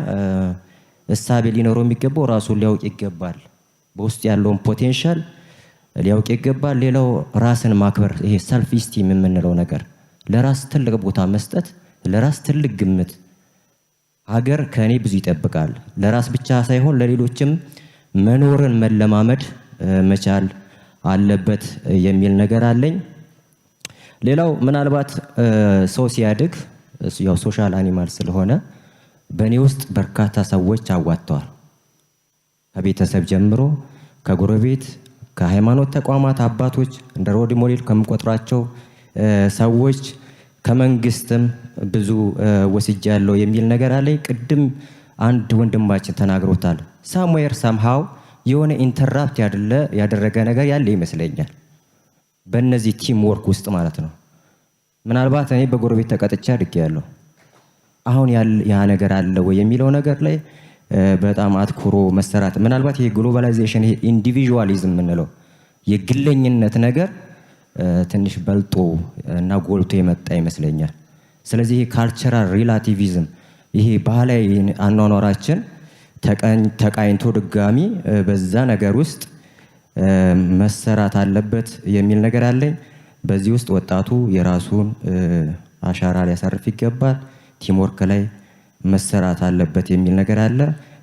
እሳቤ ሊኖረው የሚገባው ራሱን ሊያውቅ ይገባል። በውስጥ ያለውን ፖቴንሻል ሊያውቅ ይገባል። ሌላው ራስን ማክበር፣ ይሄ ሰልፍ ኢስቲም የምንለው ነገር ለራስ ትልቅ ቦታ መስጠት፣ ለራስ ትልቅ ግምት። ሀገር ከኔ ብዙ ይጠብቃል። ለራስ ብቻ ሳይሆን ለሌሎችም መኖርን መለማመድ መቻል አለበት የሚል ነገር አለኝ። ሌላው ምናልባት ሰው ሲያድግ ያው ሶሻል አኒማል ስለሆነ በእኔ ውስጥ በርካታ ሰዎች አዋጥተዋል። ከቤተሰብ ጀምሮ ከጎረቤት፣ ከሃይማኖት ተቋማት አባቶች እንደ ሮል ሞዴል ከምቆጥራቸው ሰዎች፣ ከመንግስትም ብዙ ወስጃለሁ የሚል ነገር አለኝ። ቅድም አንድ ወንድማችን ተናግሮታል። ሳምዌር ሳምሃው የሆነ ኢንተራፕት ያደረገ ነገር ያለ ይመስለኛል በእነዚህ ቲም ወርክ ውስጥ ማለት ነው። ምናልባት እኔ በጎረቤት ተቀጥቼ አድጌያለሁ። አሁን ያ ነገር አለ ወይ የሚለው ነገር ላይ በጣም አትኩሮ መሰራት፣ ምናልባት ይሄ ግሎባላይዜሽን፣ ይሄ ኢንዲቪጁዋሊዝም የምንለው የግለኝነት ነገር ትንሽ በልጦ እና ጎልቶ የመጣ ይመስለኛል። ስለዚህ ይሄ ካልቸራል ሪላቲቪዝም፣ ይሄ ባህላዊ አኗኗራችን ተቃኝቶ ድጋሚ በዛ ነገር ውስጥ መሰራት አለበት የሚል ነገር አለኝ። በዚህ ውስጥ ወጣቱ የራሱን አሻራ ሊያሳርፍ ይገባል። ቲምወርክ ላይ መሰራት አለበት የሚል ነገር አለ።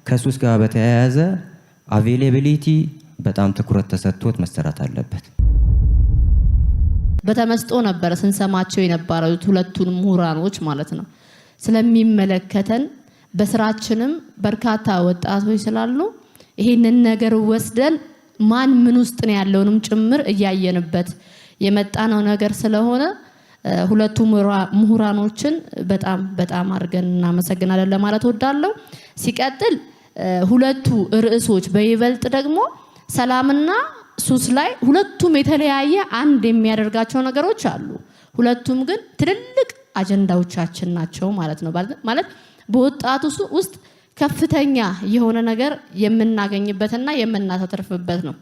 ከሱስ ጋር በተያያዘ አቬይላቢሊቲ በጣም ትኩረት ተሰጥቶት መሰራት አለበት። በተመስጦ ነበር ስንሰማቸው የነበሩት ሁለቱን ምሁራኖች ማለት ነው። ስለሚመለከተን በስራችንም በርካታ ወጣቶች ስላሉ ይሄንን ነገር ወስደን ማን ምን ውስጥ ነው ያለውንም ጭምር እያየንበት የመጣነው ነገር ስለሆነ ሁለቱ ምሁራኖችን በጣም አድርገን እናመሰግናለን ለማለት ወዳለው። ሲቀጥል ሁለቱ ርዕሶች በይበልጥ ደግሞ ሰላምና ሱስ ላይ ሁለቱም የተለያየ አንድ የሚያደርጋቸው ነገሮች አሉ። ሁለቱም ግን ትልልቅ አጀንዳዎቻችን ናቸው ማለት ነው። ማለት በወጣቱ ውስጥ ከፍተኛ የሆነ ነገር የምናገኝበትና የምናተርፍበት ነው።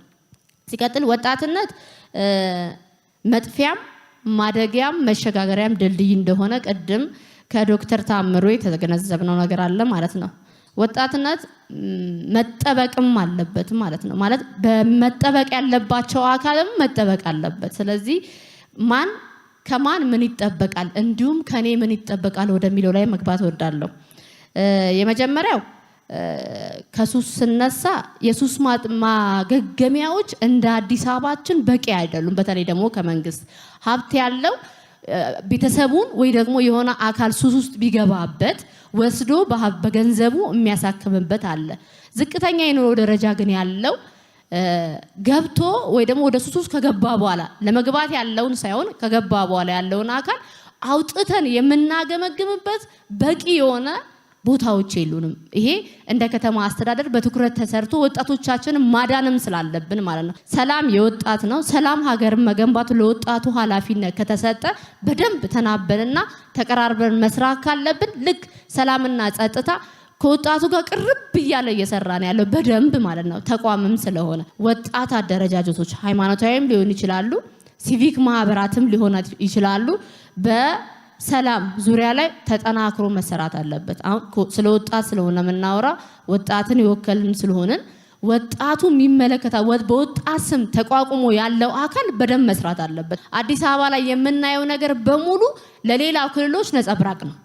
ሲቀጥል ወጣትነት መጥፊያም ማደጊያም መሸጋገሪያም ድልድይ እንደሆነ ቅድም ከዶክተር ታምሩ የተገነዘብነው ነገር አለ ማለት ነው። ወጣትነት መጠበቅም አለበት ማለት ነው። ማለት በመጠበቅ ያለባቸው አካልም መጠበቅ አለበት። ስለዚህ ማን ከማን ምን ይጠበቃል እንዲሁም ከኔ ምን ይጠበቃል ወደሚለው ላይ መግባት ወዳለሁ። የመጀመሪያው ከሱስ ስነሳ የሱስ ማገገሚያዎች እንደ አዲስ አበባችን በቂ አይደሉም። በተለይ ደግሞ ከመንግስት ሀብት ያለው ቤተሰቡን ወይ ደግሞ የሆነ አካል ሱስ ውስጥ ቢገባበት ወስዶ በገንዘቡ የሚያሳክምበት አለ። ዝቅተኛ የኑሮ ደረጃ ግን ያለው ገብቶ ወይ ደግሞ ወደ ሱስ ውስጥ ከገባ በኋላ ለመግባት ያለውን ሳይሆን ከገባ በኋላ ያለውን አካል አውጥተን የምናገመግምበት በቂ የሆነ ቦታዎች የሉንም። ይሄ እንደ ከተማ አስተዳደር በትኩረት ተሰርቶ ወጣቶቻችንን ማዳንም ስላለብን ማለት ነው። ሰላም የወጣት ነው። ሰላም ሀገርን መገንባቱ ለወጣቱ ኃላፊነት ከተሰጠ በደንብ ተናበንና ተቀራርበን መስራት ካለብን ልክ ሰላምና ጸጥታ ከወጣቱ ጋር ቅርብ እያለ እየሰራን ያለው በደንብ ማለት ነው። ተቋምም ስለሆነ ወጣት አደረጃጀቶች ሃይማኖታዊም ሊሆን ይችላሉ፣ ሲቪክ ማህበራትም ሊሆን ይችላሉ። በሰላም ዙሪያ ላይ ተጠናክሮ መሰራት አለበት። አሁን ስለ ወጣት ስለሆነ የምናወራ ወጣትን ይወከልን ስለሆነን ወጣቱ የሚመለከታው በወጣት ስም ተቋቁሞ ያለው አካል በደንብ መስራት አለበት። አዲስ አበባ ላይ የምናየው ነገር በሙሉ ለሌላ ክልሎች ነጸብራቅ ነው።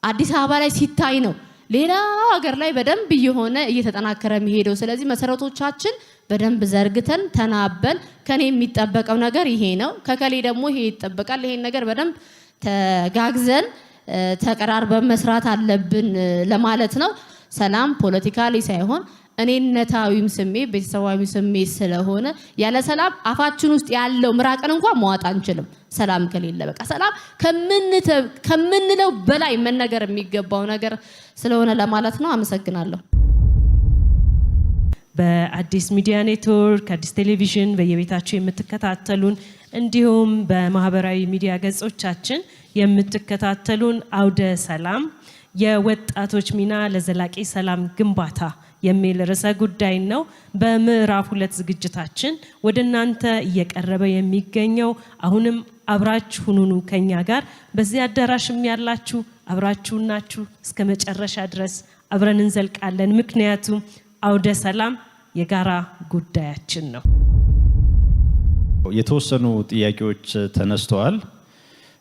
አዲስ አበባ ላይ ሲታይ ነው ሌላ ሀገር ላይ በደንብ እየሆነ እየተጠናከረ የሚሄደው። ስለዚህ መሰረቶቻችን በደንብ ዘርግተን ተናበን ከኔ የሚጠበቀው ነገር ይሄ ነው፣ ከከሌ ደግሞ ይሄ ይጠበቃል፣ ይሄን ነገር በደንብ ተጋግዘን ተቀራርበን መስራት አለብን ለማለት ነው። ሰላም ፖለቲካሊ ሳይሆን እኔነታዊም ስሜት ቤተሰባዊ ስሜት ስለሆነ ያለ ሰላም አፋችን ውስጥ ያለው ምራቅን እንኳን ማዋጥ አንችልም። ሰላም ከሌለ በቃ ሰላም ከምንለው በላይ መነገር የሚገባው ነገር ስለሆነ ለማለት ነው። አመሰግናለሁ። በአዲስ ሚዲያ ኔትወርክ አዲስ ቴሌቪዥን በየቤታችሁ የምትከታተሉን እንዲሁም በማህበራዊ ሚዲያ ገጾቻችን የምትከታተሉን አውደ ሰላም የወጣቶች ሚና ለዘላቂ ሰላም ግንባታ የሚል ርዕሰ ጉዳይ ነው። በምዕራፍ 2 ዝግጅታችን ወደ እናንተ እየቀረበ የሚገኘው አሁንም አብራችሁ ሁኑ ከኛ ጋር በዚህ አዳራሽም ያላችሁ አብራችሁ ናችሁ። እስከ መጨረሻ ድረስ አብረን እንዘልቃለን። ምክንያቱም አውደ ሰላም የጋራ ጉዳያችን ነው። የተወሰኑ ጥያቄዎች ተነስተዋል።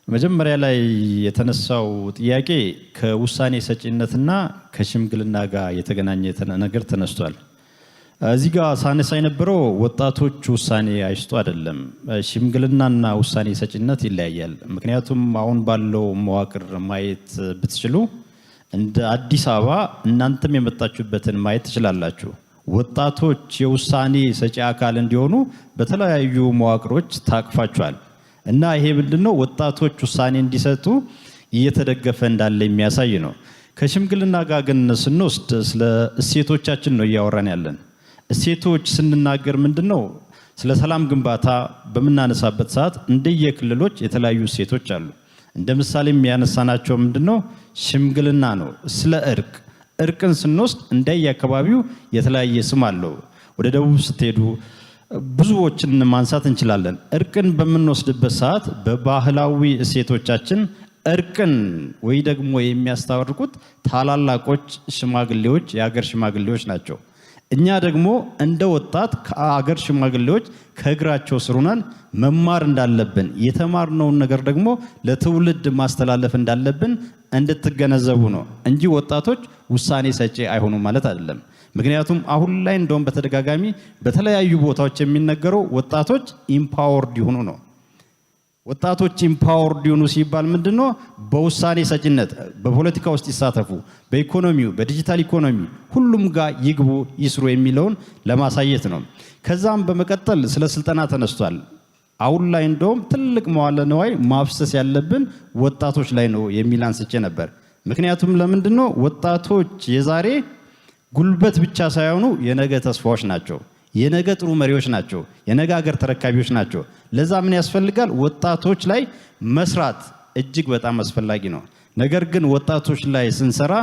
መጀመሪያ ላይ የተነሳው ጥያቄ ከውሳኔ ሰጪነትና ከሽምግልና ጋር የተገናኘ ነገር ተነስቷል። እዚህ ጋር ሳነሳ የነበረው ወጣቶች ውሳኔ አይስጡ አይደለም፣ ሽምግልናና ውሳኔ ሰጪነት ይለያያል። ምክንያቱም አሁን ባለው መዋቅር ማየት ብትችሉ እንደ አዲስ አበባ እናንተም የመጣችሁበትን ማየት ትችላላችሁ። ወጣቶች የውሳኔ ሰጪ አካል እንዲሆኑ በተለያዩ መዋቅሮች ታቅፋቸዋል እና ይሄ ምንድነው ወጣቶች ውሳኔ እንዲሰጡ እየተደገፈ እንዳለ የሚያሳይ ነው። ከሽምግልና ጋር ግን ስንወስድ ስለ እሴቶቻችን ነው እያወራን ያለን። እሴቶች ስንናገር ምንድነው ስለ ሰላም ግንባታ በመናነሳበት ሰዓት እንደየክልሎች የተለያዩ እሴቶች አሉ። እንደ ምሳሌ የሚያነሳናቸው ምንድነው ሽምግልና ነው። ስለ እርቅን ስንወስድ እንደየአካባቢው የተለያየ ስም አለው። ወደ ደቡብ ስትሄዱ ብዙዎችን ማንሳት እንችላለን። እርቅን በምንወስድበት ሰዓት በባህላዊ እሴቶቻችን እርቅን ወይ ደግሞ የሚያስታርቁት ታላላቆች ሽማግሌዎች፣ የሀገር ሽማግሌዎች ናቸው። እኛ ደግሞ እንደ ወጣት ከሀገር ሽማግሌዎች ከእግራቸው ስር ሆነን መማር እንዳለብን የተማርነውን ነገር ደግሞ ለትውልድ ማስተላለፍ እንዳለብን እንድትገነዘቡ ነው እንጂ ወጣቶች ውሳኔ ሰጪ አይሆኑም ማለት አይደለም። ምክንያቱም አሁን ላይ እንደውም በተደጋጋሚ በተለያዩ ቦታዎች የሚነገረው ወጣቶች ኢምፓወርድ ይሁኑ ነው። ወጣቶች ኢምፓወርድ ይሁኑ ሲባል ምንድነው? በውሳኔ ሰጪነት በፖለቲካ ውስጥ ይሳተፉ፣ በኢኮኖሚው በዲጂታል ኢኮኖሚ ሁሉም ጋር ይግቡ ይስሩ የሚለውን ለማሳየት ነው። ከዛም በመቀጠል ስለ ስልጠና ተነስቷል። አሁን ላይ እንደውም ትልቅ መዋለ ንዋይ ማፍሰስ ያለብን ወጣቶች ላይ ነው የሚል አንስቼ ነበር። ምክንያቱም ለምንድነው ወጣቶች የዛሬ ጉልበት ብቻ ሳይሆኑ የነገ ተስፋዎች ናቸው። የነገ ጥሩ መሪዎች ናቸው። የነገ ሀገር ተረካቢዎች ናቸው። ለዛ ምን ያስፈልጋል? ወጣቶች ላይ መስራት እጅግ በጣም አስፈላጊ ነው። ነገር ግን ወጣቶች ላይ ስንሰራ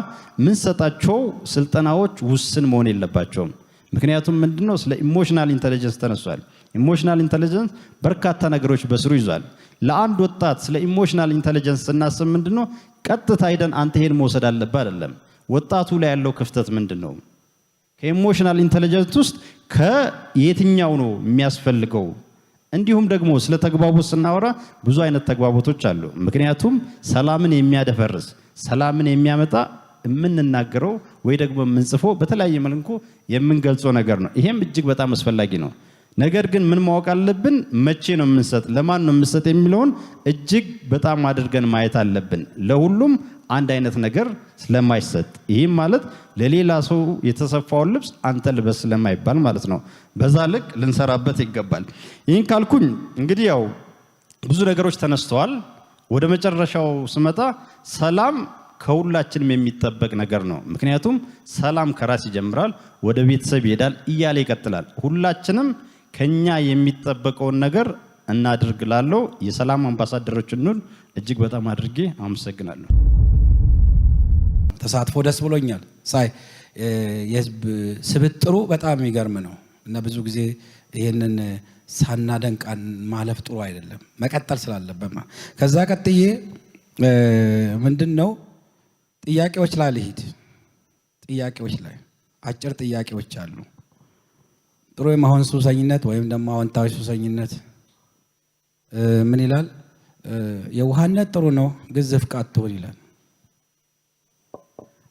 ምን ሰጣቸው ስልጠናዎች ውስን መሆን የለባቸውም። ምክንያቱም ምንድነው ስለ ኢሞሽናል ኢንተለጀንስ ተነስቷል። ኢሞሽናል ኢንተለጀንስ በርካታ ነገሮች በስሩ ይዟል። ለአንድ ወጣት ስለ ኢሞሽናል ኢንተለጀንስ ስናስብ ምንድነው ቀጥታ ሄደን አንተ ይሄን መውሰድ አለበት አይደለም። ወጣቱ ላይ ያለው ክፍተት ምንድነው? ከኢሞሽናል ኢንተለጀንስ ውስጥ ከየትኛው ነው የሚያስፈልገው? እንዲሁም ደግሞ ስለ ተግባቦት ስናወራ ብዙ አይነት ተግባቦቶች አሉ። ምክንያቱም ሰላምን የሚያደፈርስ ሰላምን የሚያመጣ የምንናገረው ወይ ደግሞ የምንጽፈው በተለያየ መልኩ የምንገልጸው ነገር ነው። ይሄም እጅግ በጣም አስፈላጊ ነው። ነገር ግን ምን ማወቅ አለብን? መቼ ነው የምንሰጥ፣ ለማን ነው የምንሰጥ የሚለውን እጅግ በጣም አድርገን ማየት አለብን። ለሁሉም አንድ አይነት ነገር ስለማይሰጥ ይህም ማለት ለሌላ ሰው የተሰፋውን ልብስ አንተ ልበስ ስለማይባል ማለት ነው። በዛ ልክ ልንሰራበት ይገባል። ይህን ካልኩኝ እንግዲህ ያው ብዙ ነገሮች ተነስተዋል። ወደ መጨረሻው ስመጣ ሰላም ከሁላችንም የሚጠበቅ ነገር ነው። ምክንያቱም ሰላም ከራስ ይጀምራል፣ ወደ ቤተሰብ ይሄዳል እያለ ይቀጥላል። ሁላችንም ከኛ የሚጠበቀውን ነገር እናድርግላለሁ። የሰላም አምባሳደሮች እንሁን። እጅግ በጣም አድርጌ አመሰግናለሁ። ተሳትፎ ደስ ብሎኛል። ሳይ የህዝብ ስብጥሩ በጣም የሚገርም ነው እና ብዙ ጊዜ ይህንን ሳናደንቃን ማለፍ ጥሩ አይደለም፣ መቀጠል ስላለበት። ከዛ ቀጥዬ ምንድን ነው ጥያቄዎች ላይ ልሂድ። ጥያቄዎች ላይ አጭር ጥያቄዎች አሉ። ጥሩ የመሆን ሱሰኝነት ወይም ደግሞ አዎንታዊ ሱሰኝነት ምን ይላል? የዋህነት ጥሩ ነው ግን ዝፍቅ አትሁን ይላል።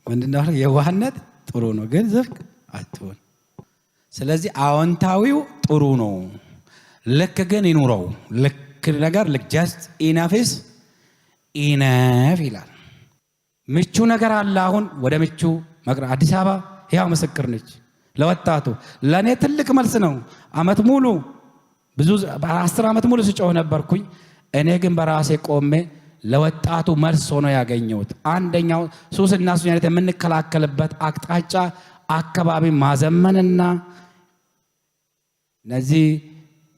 ምንድነው? የዋህነት ጥሩ ነው ግን ዝፍቅ አትሁን። ስለዚህ አዎንታዊው ጥሩ ነው፣ ልክ ግን ይኑረው። ልክ ነገር ልክ ጀስት ኢነፍስ ኢነፍ ይላል። ምቹ ነገር አለ። አሁን ወደ ምቹ መቅረ አዲስ አበባ ያው ምስክር ነች ለወጣቱ። ለእኔ ትልቅ መልስ ነው። አመት ሙሉ ብዙ 10 ዓመት ሙሉ ስጮህ ነበርኩኝ። እኔ ግን በራሴ ቆሜ ለወጣቱ መልስ ሆኖ ያገኘሁት አንደኛው ሱስና ሱሰኝነት የምንከላከልበት አቅጣጫ አካባቢ ማዘመንና እነዚህ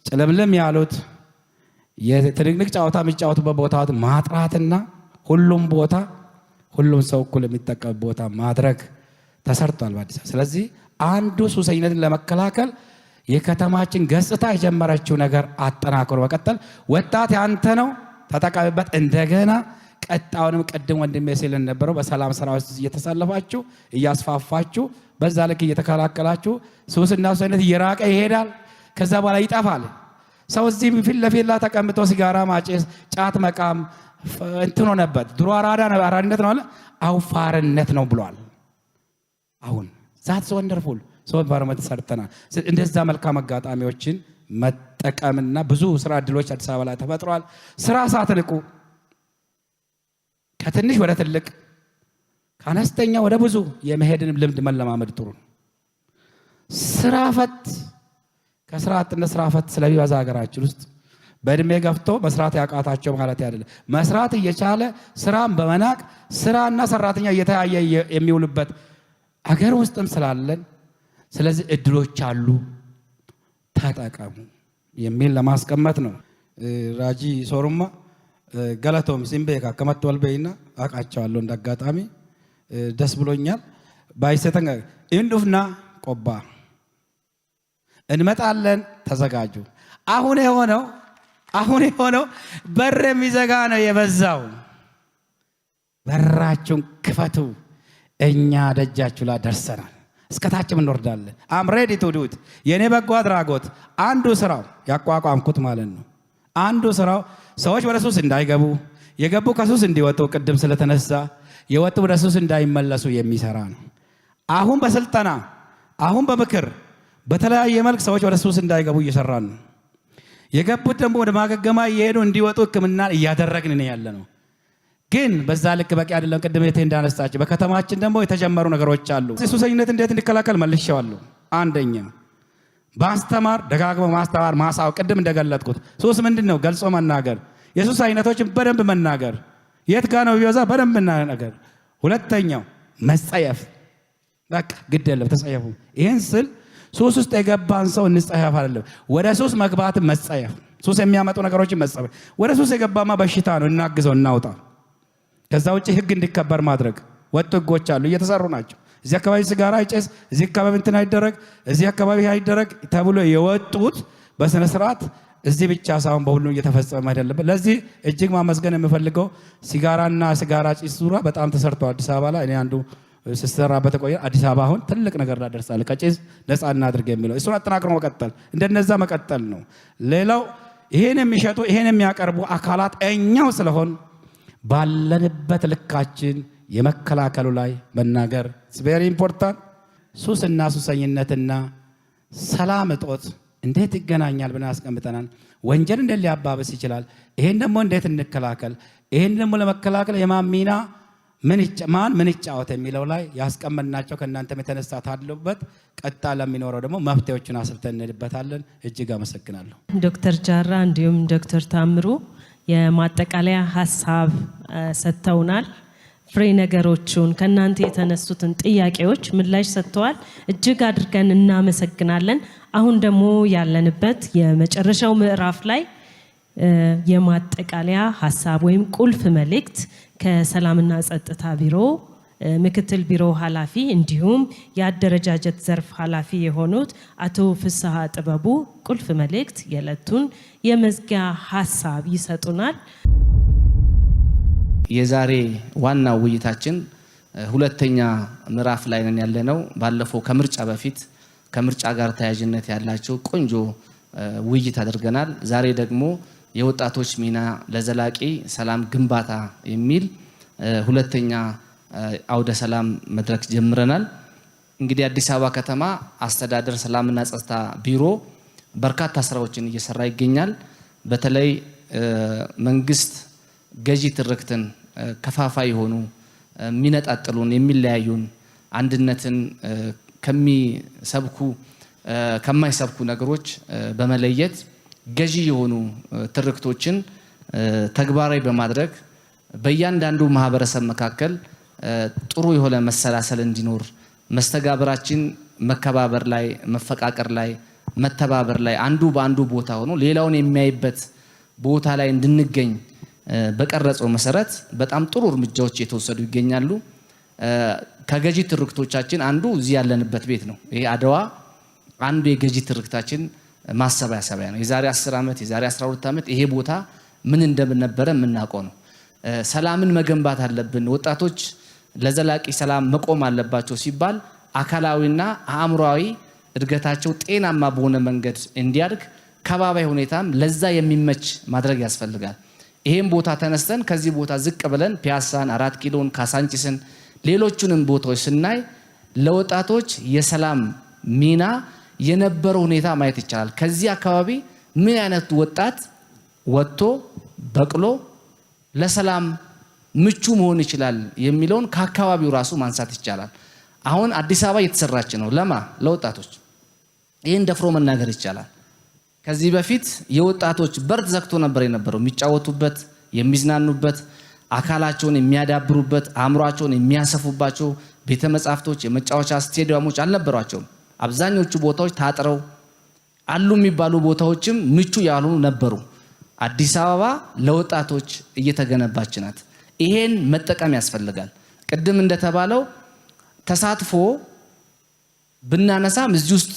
ጭልምልም ያሉት የትንቅንቅ ጨዋታ የሚጫወቱበት ቦታዎች ማጥራትና ሁሉም ቦታ ሁሉም ሰው እኩል የሚጠቀም ቦታ ማድረግ ተሰርቷል በአዲስ አበባ። ስለዚህ አንዱ ሱሰኝነትን ለመከላከል የከተማችን ገጽታ የጀመረችው ነገር አጠናክሮ መቀጠል። ወጣት ያንተ ነው፣ ተጠቃሚበት። እንደገና ቀጣውንም ቅድም ወንድሜ ሲል ነበረው በሰላም ስራ ውስጥ እየተሳለፋችሁ እያስፋፋችሁ በዛ ልክ እየተከላከላችሁ ሱስና ሱሰኝነት እየራቀ ይሄዳል። ከዛ በኋላ ይጠፋል። ሰው እዚህ ፊት ለፊት ላይ ተቀምጦ ሲጋራ ማጨስ፣ ጫት መቃም እንትኖ ነበር። ድሮ አራዳነት ነው አለ፣ አሁን ፋርነት ነው ብሏል። አሁን ዛትስ ወንደርፉል ሰው ኢንቫይሮንመንት ሰርተናል። እንደዛ መልካም አጋጣሚዎችን መጠቀምና ብዙ ስራ እድሎች አዲስ አበባ ላይ ተፈጥሯል። ስራ ሳትንቁ ከትንሽ ወደ ትልቅ ከአነስተኛ ወደ ብዙ የመሄድን ልምድ መለማመድ ጥሩ ነው። ስራ ፈት ከስራ አጥነት ስራ ፈት ስለሚበዛ ሀገራችን ውስጥ በእድሜ ገፍቶ መስራት ያቃታቸው ማለት አይደለም። መስራት እየቻለ ስራን በመናቅ ስራና ሰራተኛ እየተያየ የሚውልበት አገር ውስጥም ስላለን ስለዚህ እድሎች አሉ፣ ተጠቀሙ የሚል ለማስቀመጥ ነው። ራጂ ሶሩማ ገለቶም ሲምቤካ ከመጥቷል በይና አቃቸዋለሁ። እንዳጋጣሚ ደስ ብሎኛል። ባይሰተን እንዱፍና ቆባ እንመጣለን፣ ተዘጋጁ። አሁን የሆነው በር የሚዘጋ ነው የበዛው። በራችሁን ክፈቱ፣ እኛ ደጃችሁ ላይ ደርሰናል። እስከታችም እንወርዳለን። አም ሬዲ ቱ ዱ ኢት። የኔ በጎ አድራጎት አንዱ ስራው ያቋቋምኩት ማለት ነው። አንዱ ስራው ሰዎች ወደ ሱስ እንዳይገቡ፣ የገቡ ከሱስ እንዲወጡ፣ ቅድም ስለተነሳ የወጡ ወደ ሱስ እንዳይመለሱ የሚሰራ ነው። አሁን በስልጠና አሁን በምክር በተለያየ መልክ ሰዎች ወደ ሱስ እንዳይገቡ እየሰራን ነው። የገቡት ደግሞ ወደ ማገገማ እየሄዱ እንዲወጡ ሕክምና እያደረግን ነው ያለ ነው። ግን በዛ ልክ በቂ አይደለም። ቅድም እቴ እንዳነሳችሁ በከተማችን ደግሞ የተጀመሩ ነገሮች አሉ። ሱሰኝነት እንዴት እንዲከላከል መልሼዋለሁ። አንደኛ በማስተማር ደጋግሞ ማስተማር ማሳው። ቅድም እንደገለጥኩት ሱስ ምንድነው ገልጾ መናገር፣ የሱስ አይነቶችን በደንብ መናገር፣ የት ጋር ነው ቢበዛ በደንብ መናገር። ሁለተኛው መጸየፍ። በቃ ግድ የለም ተጸየፉ። ይህን ስል ሱስ ውስጥ የገባን ሰው እንጸየፍ አይደለም፣ ወደ ሱስ መግባት መጸየፍ፣ ሱስ የሚያመጡ ነገሮችን መጸየፍ። ወደ ሱስ የገባማ በሽታ ነው፣ እናግዘው፣ እናውጣ። ከዛ ውጭ ህግ እንዲከበር ማድረግ ወጥ ህጎች አሉ፣ እየተሰሩ ናቸው። እዚህ አካባቢ ሲጋራ አይጨስ፣ እዚህ አካባቢ እንትን አይደረግ፣ እዚህ አካባቢ አይደረግ ተብሎ የወጡት በስነ ስርዓት እዚህ ብቻ ሳይሆን በሁሉም እየተፈጸመ አይደለም። ለዚህ እጅግ ማመስገን የምፈልገው ሲጋራና ሲጋራ ጭስ ዙሪያ በጣም ተሰርቷል አዲስ አበባ ላይ። እኔ አንዱ ሲሰራበት ቆየ። አዲስ አበባ አሁን ትልቅ ነገር ላይ ደርሳለች። ከጭስ ነፃ እናድርግ የሚለው እሱን አጠናክሮ መቀጠል፣ እንደነዛ መቀጠል ነው። ሌላው ይሄን የሚሸጡ ይሄን የሚያቀርቡ አካላት እኛው ስለሆን ባለንበት ልካችን የመከላከሉ ላይ መናገር ቬሪ ኢምፖርታንት። ሱስና ሱሰኝነትና ሰላም እጦት እንዴት ይገናኛል ብለን አስቀምጠናል። ወንጀል እንዴት ሊያባብስ ይችላል? ይሄን ደግሞ እንዴት እንከላከል? ይሄን ደግሞ ለመከላከል የማሚና ማን ምን ይጫወት የሚለው ላይ ያስቀመጥናቸው ከእናንተም የተነሳ ታሉበት። ቀጣ ለሚኖረው ደግሞ መፍትሄዎችን አስልተን እንሄድበታለን። እጅግ አመሰግናለሁ። ዶክተር ጃራ እንዲሁም ዶክተር ታምሩ የማጠቃለያ ሀሳብ ሰጥተውናል። ፍሬ ነገሮቹን ከናንተ የተነሱትን ጥያቄዎች ምላሽ ሰጥተዋል። እጅግ አድርገን እናመሰግናለን። አሁን ደግሞ ያለንበት የመጨረሻው ምዕራፍ ላይ የማጠቃለያ ሐሳብ ወይም ቁልፍ መልእክት ከሰላምና ጸጥታ ቢሮ ምክትል ቢሮ ኃላፊ እንዲሁም የአደረጃጀት ዘርፍ ኃላፊ የሆኑት አቶ ፍስሐ ጥበቡ ቁልፍ መልእክት የዕለቱን የመዝጊያ ሐሳብ ይሰጡናል። የዛሬ ዋና ውይይታችን ሁለተኛ ምዕራፍ ላይ ነን ያለነው። ባለፈው ከምርጫ በፊት ከምርጫ ጋር ተያያዥነት ያላቸው ቆንጆ ውይይት አድርገናል። ዛሬ ደግሞ የወጣቶች ሚና ለዘላቂ ሰላም ግንባታ የሚል ሁለተኛ አውደ ሰላም መድረክ ጀምረናል። እንግዲህ አዲስ አበባ ከተማ አስተዳደር ሰላምና ጸጥታ ቢሮ በርካታ ስራዎችን እየሰራ ይገኛል። በተለይ መንግስት ገዢ ትርክትን ከፋፋይ የሆኑ የሚነጣጥሉን የሚለያዩን አንድነትን ከማይሰብኩ ነገሮች በመለየት ገዢ የሆኑ ትርክቶችን ተግባራዊ በማድረግ በእያንዳንዱ ማህበረሰብ መካከል ጥሩ የሆነ መሰላሰል እንዲኖር መስተጋብራችን መከባበር ላይ መፈቃቀር ላይ መተባበር ላይ አንዱ በአንዱ ቦታ ሆኖ ሌላውን የሚያይበት ቦታ ላይ እንድንገኝ በቀረጸው መሰረት በጣም ጥሩ እርምጃዎች የተወሰዱ ይገኛሉ። ከገዢ ትርክቶቻችን አንዱ እዚህ ያለንበት ቤት ነው። ይሄ አድዋ አንዱ የገዢ ትርክታችን ማሰባሰቢያ ነው። የዛሬ 10 ዓመት የዛሬ 12 ዓመት ይሄ ቦታ ምን እንደነበረ የምናውቀው ነው። ሰላምን መገንባት አለብን፣ ወጣቶች ለዘላቂ ሰላም መቆም አለባቸው ሲባል አካላዊና አእምሮአዊ እድገታቸው ጤናማ በሆነ መንገድ እንዲያድግ ከባባይ ሁኔታም ለዛ የሚመች ማድረግ ያስፈልጋል። ይሄን ቦታ ተነስተን ከዚህ ቦታ ዝቅ ብለን ፒያሳን፣ 4 ኪሎን፣ ካሳንቺስን ሌሎቹንም ቦታዎች ስናይ ለወጣቶች የሰላም ሚና የነበረው ሁኔታ ማየት ይቻላል። ከዚህ አካባቢ ምን አይነት ወጣት ወጥቶ በቅሎ ለሰላም ምቹ መሆን ይችላል የሚለውን ከአካባቢው ራሱ ማንሳት ይቻላል። አሁን አዲስ አበባ እየተሰራች ነው ለወጣቶች። ይህን ደፍሮ መናገር ይቻላል። ከዚህ በፊት የወጣቶች በር ዘግቶ ነበር የነበረው። የሚጫወቱበት፣ የሚዝናኑበት፣ አካላቸውን የሚያዳብሩበት፣ አእምሯቸውን የሚያሰፉባቸው ቤተ መጻሕፍቶች፣ የመጫወቻ ስቴዲየሞች አልነበሯቸውም። አብዛኞቹ ቦታዎች ታጥረው አሉ የሚባሉ ቦታዎችም ምቹ ያልሆኑ ነበሩ። አዲስ አበባ ለወጣቶች እየተገነባች ናት። ይሄን መጠቀም ያስፈልጋል። ቅድም እንደተባለው ተሳትፎ ብናነሳም እዚህ ውስጥ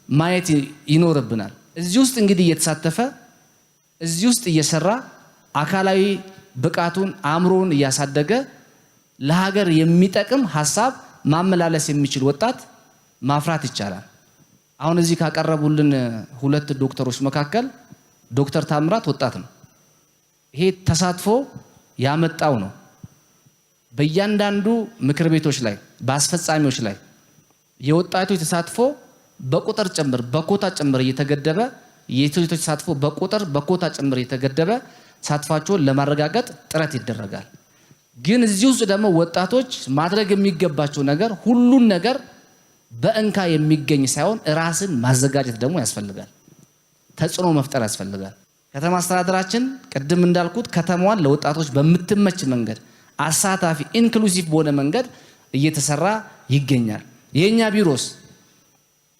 ማየት ይኖርብናል። እዚህ ውስጥ እንግዲህ እየተሳተፈ እዚህ ውስጥ እየሰራ አካላዊ ብቃቱን አእምሮውን እያሳደገ ለሀገር የሚጠቅም ሀሳብ ማመላለስ የሚችል ወጣት ማፍራት ይቻላል። አሁን እዚህ ካቀረቡልን 2 ዶክተሮች መካከል ዶክተር ታምራት ወጣት ነው። ይሄ ተሳትፎ ያመጣው ነው። በእያንዳንዱ ምክር ቤቶች ላይ በአስፈጻሚዎች ላይ የወጣቶች ተሳትፎ በቁጥር ጭምር በኮታ ጭምር እየተገደበ የሴቶች ተሳትፎ በኮታ ጭምር እየተገደበ ተሳትፏቸውን ለማረጋገጥ ጥረት ይደረጋል። ግን እዚህ ውስጥ ደግሞ ወጣቶች ማድረግ የሚገባቸው ነገር ሁሉን ነገር በእንካ የሚገኝ ሳይሆን ራስን ማዘጋጀት ደግሞ ያስፈልጋል። ተጽዕኖ መፍጠር ያስፈልጋል። ከተማ አስተዳደራችን ቅድም እንዳልኩት ከተማዋን ለወጣቶች በምትመች መንገድ አሳታፊ ኢንክሉሲቭ በሆነ መንገድ እየተሰራ ይገኛል።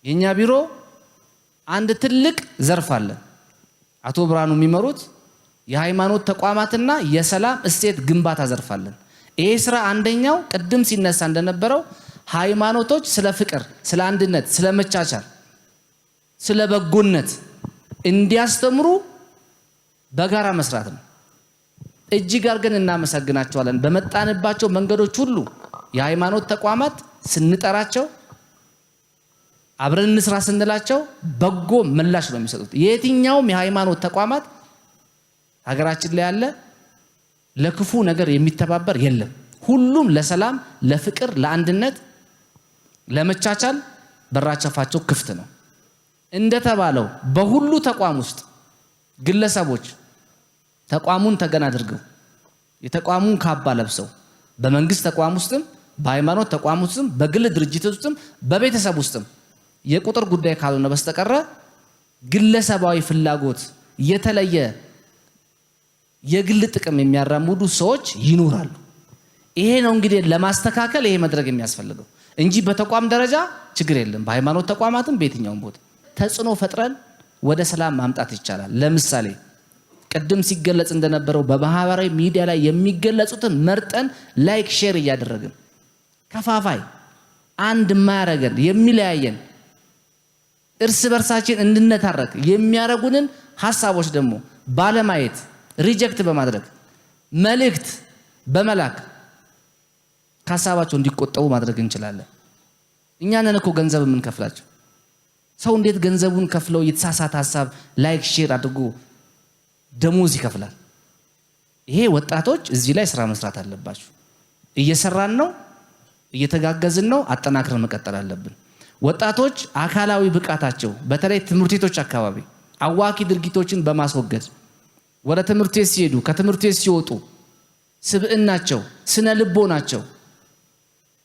የኛ ቢሮ አንድ ትልቅ ዘርፍ አለ። አቶ ብርሃኑ የሚመሩት የሃይማኖት ተቋማትና የሰላም እሴት ግንባታ ዘርፍ አለን። ይሄ ስራ አንደኛው ቅድም ሲነሳ እንደነበረው ሃይማኖቶች ስለ ፍቅር፣ ስለ አንድነት፣ ስለ መቻቻል፣ ስለ በጎነት እንዲያስተምሩ በጋራ መስራት ነው። እጅግ አድርገን እናመሰግናቸዋለን። በመጣንባቸው መንገዶች ሁሉ የሃይማኖት ተቋማት ስንጠራቸው አብረን እንስራ ስንላቸው በጎ ምላሽ ነው የሚሰጡት። የትኛውም የሃይማኖት ተቋማት ሀገራችን ላይ ያለ ለክፉ ነገር የሚተባበር የለም። ሁሉም ለሰላም፣ ለፍቅር፣ ለአንድነት፣ ለመቻቻል በራቸፋቸው ክፍት ነው። እንደተባለው በሁሉ ተቋም ውስጥ ግለሰቦች ተቋሙን ተገን አድርገው የተቋሙን ካባ ለብሰው በመንግስት ተቋም ውስጥም በሃይማኖት ተቋም ውስጥም በግል ድርጅት ውስጥም በቤተሰብ ውስጥም የቁጥር ጉዳይ ካልሆነ በስተቀረ ግለሰባዊ ፍላጎት የተለየ የግል ጥቅም የሚያራምዱ ሰዎች ይኖራሉ። ይሄ ነው እንግዲህ ለማስተካከል ይሄ መድረግ የሚያስፈልገው እንጂ በተቋም ደረጃ ችግር የለም። በሃይማኖት ተቋማትም በየትኛውም ቦታ ተጽዕኖ ፈጥረን ወደ ሰላም ማምጣት ይቻላል። ለምሳሌ ቅድም ሲገለጽ እንደነበረው በማህበራዊ ሚዲያ ላይ የሚገለጹትን መርጠን ላይክ ሼር እያደረግን ከፋፋይ አንድ ማያረገን የሚለያየን እርስ በርሳችን እንድንታረቅ የሚያረጉንን ሐሳቦች ደግሞ ባለማየት ሪጀክት በማድረግ መልእክት በመላክ ሐሳባቸው እንዲቆጠቡ ማድረግ እንችላለን። እኛ ነን እኮ ገንዘብ የምንከፍላቸው። ሰው እንዴት ገንዘቡን ከፍለው የተሳሳተ ሐሳብ ላይክ ሼር አድርጎ ደሞዝ ይከፍላል? ይሄ ወጣቶች እዚህ ላይ ስራ መስራት አለባችሁ። እየሰራን ነው፣ እየተጋገዝን ነው፣ አጠናክረን መቀጠል አለብን። ወጣቶች አካላዊ ብቃታቸው በተለይ ትምህርት ቤቶች አካባቢ አዋኪ ድርጊቶችን በማስወገድ ወደ ትምህርት ቤት ሲሄዱ ከትምህርት ቤት ሲወጡ ስብዕናቸው ስነ ልቦናቸው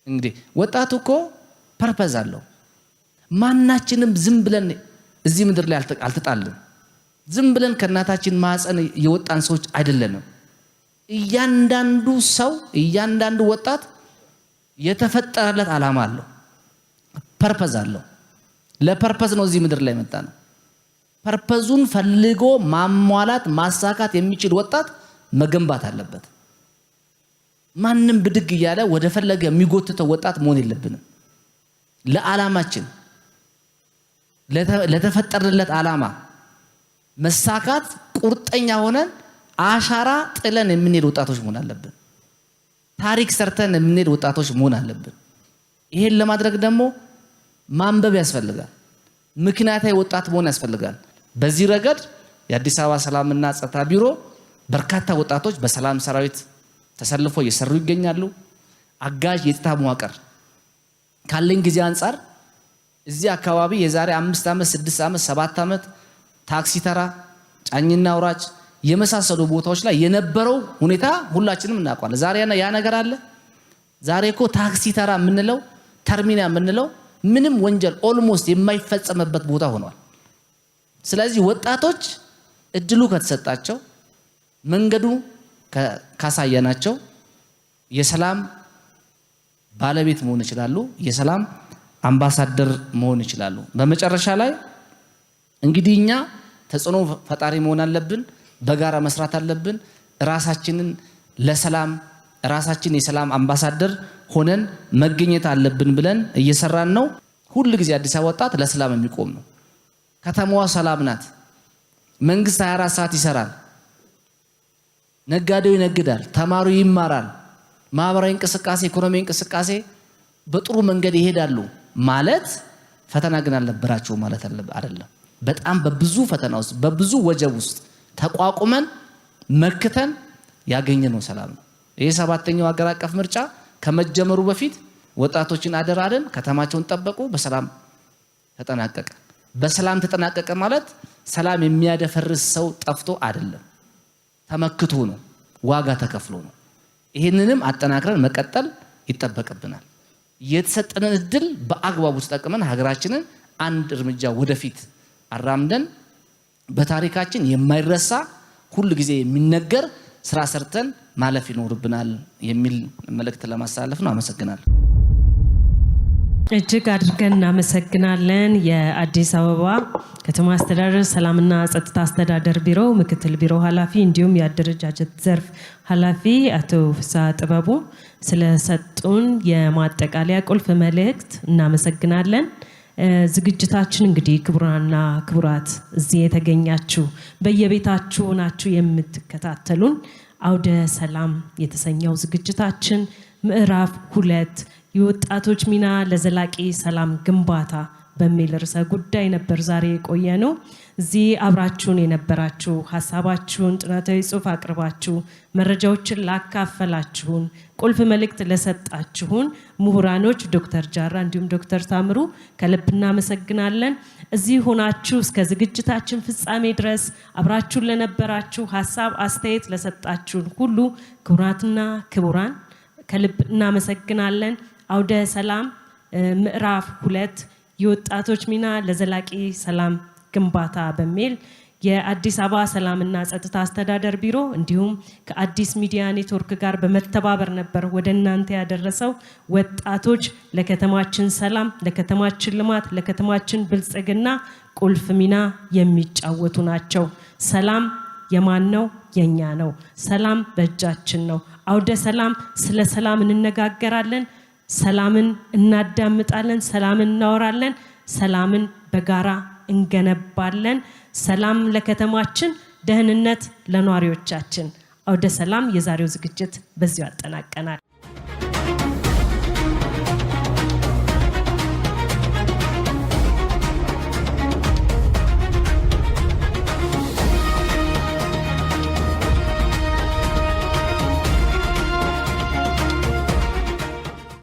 እንግዲህ ወጣቱ እኮ ፐርፐዝ አለው። ማናችንም ዝም ብለን እዚህ ምድር ላይ አልተጣልን። ዝም ብለን ከእናታችን ማህፀን የወጣን ሰዎች አይደለንም። እያንዳንዱ ሰው እያንዳንዱ ወጣት የተፈጠረለት ዓላማ አለው፣ ፐርፐዝ አለው። ለፐርፐዝ ነው እዚህ ምድር ላይ መጣ ነው። ፐርፐዙን ፈልጎ ማሟላት ማሳካት የሚችል ወጣት መገንባት አለበት። ማንም ብድግ እያለ ወደ ፈለገ የሚጎትተው ወጣት መሆን የለብንም። ለዓላማችን ለተፈጠረለት ዓላማ መሳካት ቁርጠኛ ሆነን አሻራ ጥለን የምንሄድ ወጣቶች መሆን አለብን። ታሪክ ሰርተን የምንሄድ ወጣቶች መሆን አለብን። ይሄን ለማድረግ ደግሞ ማንበብ ያስፈልጋል። ምክንያታዊ ወጣት መሆን ያስፈልጋል። በዚህ ረገድ የአዲስ አበባ ሰላምና ጸጥታ ቢሮ በርካታ ወጣቶች በሰላም ሰራዊት ተሰልፎ እየሰሩ ይገኛሉ። አጋዥ የጸጥታ መዋቅር ካለኝ ጊዜ አንፃር እዚህ አካባቢ የዛሬ 5 ዓመት 6 ዓመት 7 ዓመት ታክሲ ተራ ጫኝና አውራጅ የመሳሰሉ ቦታዎች ላይ የነበረው ሁኔታ ሁላችንም እናውቃለን። ዛሬ ያ ነገር አለ? ዛሬ እኮ ታክሲ ተራ የምንለው ተርሚና የምንለው ምንም ወንጀል ኦልሞስት የማይፈጸምበት ቦታ ሆኗል። ስለዚህ ወጣቶች እድሉ ከተሰጣቸው መንገዱ ካሳየናቸው የሰላም ባለቤት መሆን ይችላሉ፣ የሰላም አምባሳደር መሆን ይችላሉ። በመጨረሻ ላይ እንግዲህ እኛ ተጽዕኖ ፈጣሪ መሆን አለብን፣ በጋራ መስራት አለብን። ራሳችንን ለሰላም ራሳችን የሰላም አምባሳደር ሆነን መገኘት አለብን ብለን እየሰራን ነው። ሁሉ ጊዜ አዲስ አበባ ወጣት ለሰላም የሚቆም ነው። ከተማዋ ሰላም ናት። መንግስት 24 ሰዓት ይሰራል። ነጋዴው ይነግዳል፣ ተማሪው ይማራል፣ ማህበራዊ እንቅስቃሴ ኢኮኖሚያዊ እንቅስቃሴ በጥሩ መንገድ ይሄዳሉ ማለት ፈተና ግን አልነበራቸው ማለት አይደለም። በጣም በብዙ ፈተና ውስጥ በብዙ ወጀብ ውስጥ ተቋቁመን መክተን ያገኘነው ሰላም ነው። ይሄ 7ኛው ሀገር አቀፍ ምርጫ ከመጀመሩ በፊት ወጣቶችን አደራለን፣ ከተማቸውን ጠበቁ፣ በሰላም ተጠናቀቀ። በሰላም ተጠናቀቀ ማለት ሰላም የሚያደፈርስ ሰው ጠፍቶ አይደለም፣ ተመክቶ ነው፣ ዋጋ ተከፍሎ ነው። ይሄንንም አጠናክረን መቀጠል ይጠበቅብናል። የተሰጠንን እድል በአግባቡ ተጠቅመን ሀገራችንን አንድ እርምጃ ወደፊት አራምደን በታሪካችን የማይረሳ ሁሉ ጊዜ የሚነገር ስራ ሰርተን ማለፍ ይኖርብናል የሚል መልእክት ለማስተላለፍ ነው። አመሰግናለሁ። እጅግ አድርገን እናመሰግናለን። የአዲስ አበባ ከተማ አስተዳደር ሰላምና ጸጥታ አስተዳደር ቢሮ ምክትል ቢሮ ኃላፊ እንዲሁም የአደረጃጀት ዘርፍ ኃላፊ አቶ ፍስሐ ጥበቡ ስለሰጡን የማጠቃለያ ቁልፍ መልእክት እናመሰግናለን። ዝግጅታችን እንግዲህ ክቡራንና ክቡራት እዚህ የተገኛችሁ በየቤታችሁ ናችሁ የምትከታተሉን አውደ ሰላም የተሰኘው ዝግጅታችን ምዕራፍ 2 የወጣቶች ሚና ለዘላቂ ሰላም ግንባታ በሚል ርዕሰ ጉዳይ ነበር ዛሬ የቆየ ነው። እዚህ አብራችሁን የነበራችሁ ሀሳባችሁን ጥናታዊ ጽሑፍ አቅርባችሁ መረጃዎችን ላካፈላችሁን ቁልፍ መልእክት ለሰጣችሁን ምሁራኖች ዶክተር ጃራ እንዲሁም ዶክተር ታምሩ ከልብ እናመሰግናለን። እዚህ ሆናችሁ እስከ ዝግጅታችን ፍጻሜ ድረስ አብራችሁን ለነበራችሁ ሀሳብ አስተያየት ለሰጣችሁን ሁሉ ክቡራትና ክቡራን ከልብ እናመሰግናለን። አውደ ሰላም ምዕራፍ 2 የወጣቶች ሚና ለዘላቂ ሰላም ግንባታ በሚል የአዲስ አበባ ሰላምና ጸጥታ አስተዳደር ቢሮ እንዲሁም ከአዲስ ሚዲያ ኔትወርክ ጋር በመተባበር ነበር ወደ እናንተ ያደረሰው። ወጣቶች ለከተማችን ሰላም፣ ለከተማችን ልማት፣ ለከተማችን ብልጽግና ቁልፍ ሚና የሚጫወቱ ናቸው። ሰላም የማን ነው? የኛ ነው። ሰላም በእጃችን ነው። አውደ ሰላም ስለ ሰላም እንነጋገራለን፣ ሰላምን እናዳምጣለን፣ ሰላምን እናወራለን፣ ሰላምን በጋራ እንገነባለን። ሰላም ለከተማችን፣ ደህንነት ለኗሪዎቻችን። አውደ ሰላም የዛሬው ዝግጅት በዚሁ አጠናቀናል።